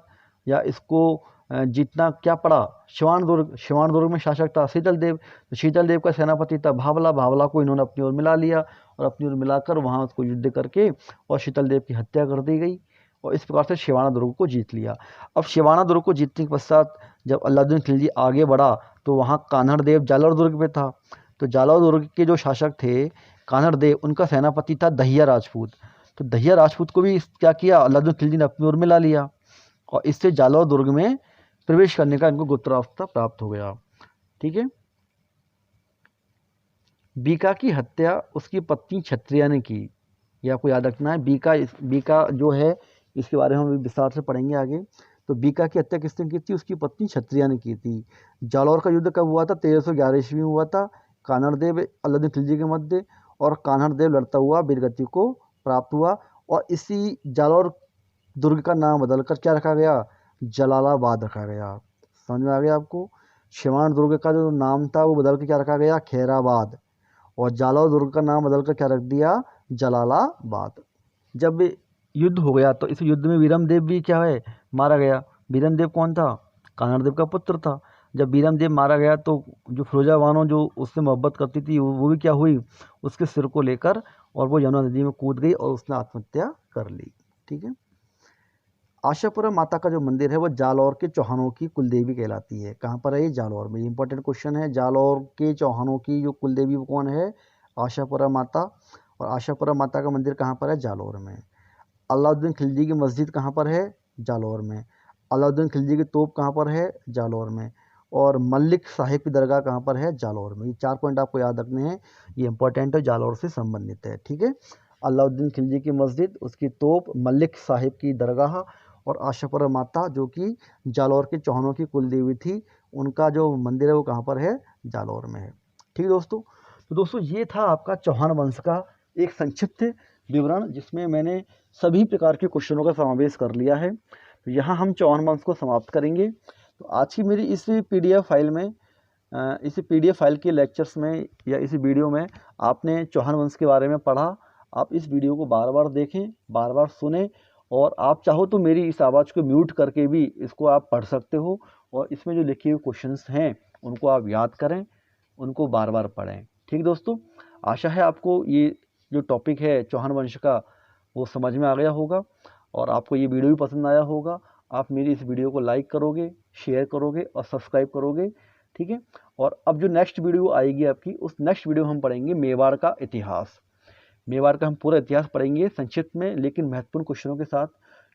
या इसको जीतना क्या पड़ा, शिवान दुर्ग। शिवान दुर्ग में शासक था शीतल देव, तो शीतल देव का सेनापति था भावला। भावला को इन्होंने अपनी ओर मिला लिया और अपनी ओर मिलाकर वहाँ उसको युद्ध करके और शीतल देव की हत्या कर दी गई और इस प्रकार से शिवाना दुर्ग को जीत लिया। अब शिवाना दुर्ग को जीतने के पश्चात जब अलाउद्दीन खिलजी आगे बढ़ा तो वहाँ कान्हड़ देव जालौर दुर्ग पे था। तो जालौर दुर्ग के जो शासक थे कान्हड़ देव, उनका सेनापति था दहिया राजपूत। तो दहिया राजपूत को भी क्या किया, अलाउद्दीन खिलजी ने अपनी ओर मिला लिया और इससे जालौर दुर्ग में प्रवेश करने का इनको गुप्त रास्ता प्राप्त हो गया। ठीक है। बीका की हत्या उसकी पत्नी क्षत्रिया ने की, यह आपको याद रखना है। बीका जो है इसके बारे में हम विस्तार से पढ़ेंगे आगे। तो बीका की हत्या किसने की थी, उसकी पत्नी क्षत्रिया ने की थी। जालौर का युद्ध कब हुआ था, 1311 ईस्वी में हुआ था। कान्हड़ देव अलाउद्दीन खिलजी के मध्य, और कान्हड़ देव लड़ता हुआ वीरगति को प्राप्त हुआ और इसी जालौर दुर्ग का नाम बदलकर क्या रखा गया, जलालाबाद रखा गया। समझ में आ गया आपको। शिवान दुर्ग का जो नाम था वो बदल के क्या रखा गया, खैराबाद, और जालौर दुर्ग का नाम बदलकर क्या रख दिया, जलालाबाद। जब युद्ध हो गया तो इस युद्ध में वीरम देव भी क्या है, मारा गया। वीरम देव कौन था, कान्हड़ देव का पुत्र था। जब वीरम देव मारा गया तो जो फिरोजा बानो जो उससे मोहब्बत करती थी वो भी क्या हुई, उसके सिर को लेकर और वो यमुना नदी में कूद गई और उसने आत्महत्या कर ली। ठीक है। आशापुरा माता का जो मंदिर है वो जालौर के चौहानों की कुलदेवी कहलाती है। कहाँ पर है ये, जालौर में। इंपॉर्टेंट क्वेश्चन है, जालौर के चौहानों की जो कुलदेवी वो कौन है, आशापुरा माता। और आशापुरा माता का मंदिर कहाँ पर है, जालौर में। अलाउद्दीन खिलजी की मस्जिद कहाँ पर है, जालौर में। अलाउद्दीन खिलजी की तोप कहाँ पर है, जालौर में। और मलिक साहिब की दरगाह कहाँ पर है, जालौर में। ये 4 पॉइंट आपको याद रखने हैं, ये इंपॉर्टेंट है, जालौर से संबंधित है। ठीक है। अलाउद्दीन खिलजी की मस्जिद, उसकी तोप, मलिक साहिब की दरगाह और आशापुरा माता जो कि जालौर के चौहानों की कुलदेवी थी, उनका जो मंदिर है वो कहाँ पर है, जालौर में है। ठीक है दोस्तों। तो दोस्तों ये था आपका चौहान वंश का एक संक्षिप्त विवरण, जिसमें मैंने सभी प्रकार के क्वेश्चनों का समावेश कर लिया है। तो यहाँ हम चौहान वंश को समाप्त करेंगे। तो आज की मेरी इस PDF फाइल में, इस PDF फाइल के लेक्चर्स में या इस वीडियो में आपने चौहान वंश के बारे में पढ़ा। आप इस वीडियो को बार बार देखें, बार बार सुने, और आप चाहो तो मेरी इस आवाज़ को म्यूट करके भी इसको आप पढ़ सकते हो और इसमें जो लिखे हुए क्वेश्चंस हैं उनको आप याद करें, उनको बार बार पढ़ें। ठीक दोस्तों, आशा है आपको ये जो टॉपिक है चौहान वंश का वो समझ में आ गया होगा और आपको ये वीडियो भी पसंद आया होगा। आप मेरी इस वीडियो को लाइक करोगे, शेयर करोगे और सब्सक्राइब करोगे। ठीक है। और अब जो नेक्स्ट वीडियो आएगी आपकी, उस नेक्स्ट वीडियो में हम पढ़ेंगे मेवाड़ का इतिहास। मेवाड़ का हम पूरा इतिहास पढ़ेंगे संक्षिप्त में लेकिन महत्वपूर्ण क्वेश्चनों के साथ,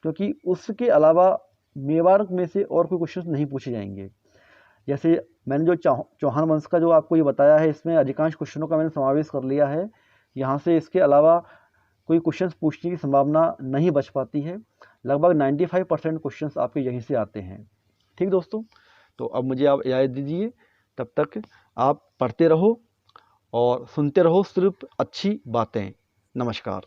क्योंकि उसके अलावा मेवाड़ में से और कोई क्वेश्चन नहीं पूछे जाएंगे। जैसे मैंने जो चौहान वंश का जो आपको ये बताया है, इसमें अधिकांश क्वेश्चनों का मैंने समावेश कर लिया है। यहाँ से इसके अलावा कोई क्वेश्चंस पूछने की संभावना नहीं बच पाती है। लगभग 95% क्वेश्चंस आपके यहीं से आते हैं। ठीक दोस्तों, तो अब मुझे आप इजाज़त दीजिए। तब तक आप पढ़ते रहो और सुनते रहो सिर्फ अच्छी बातें। नमस्कार।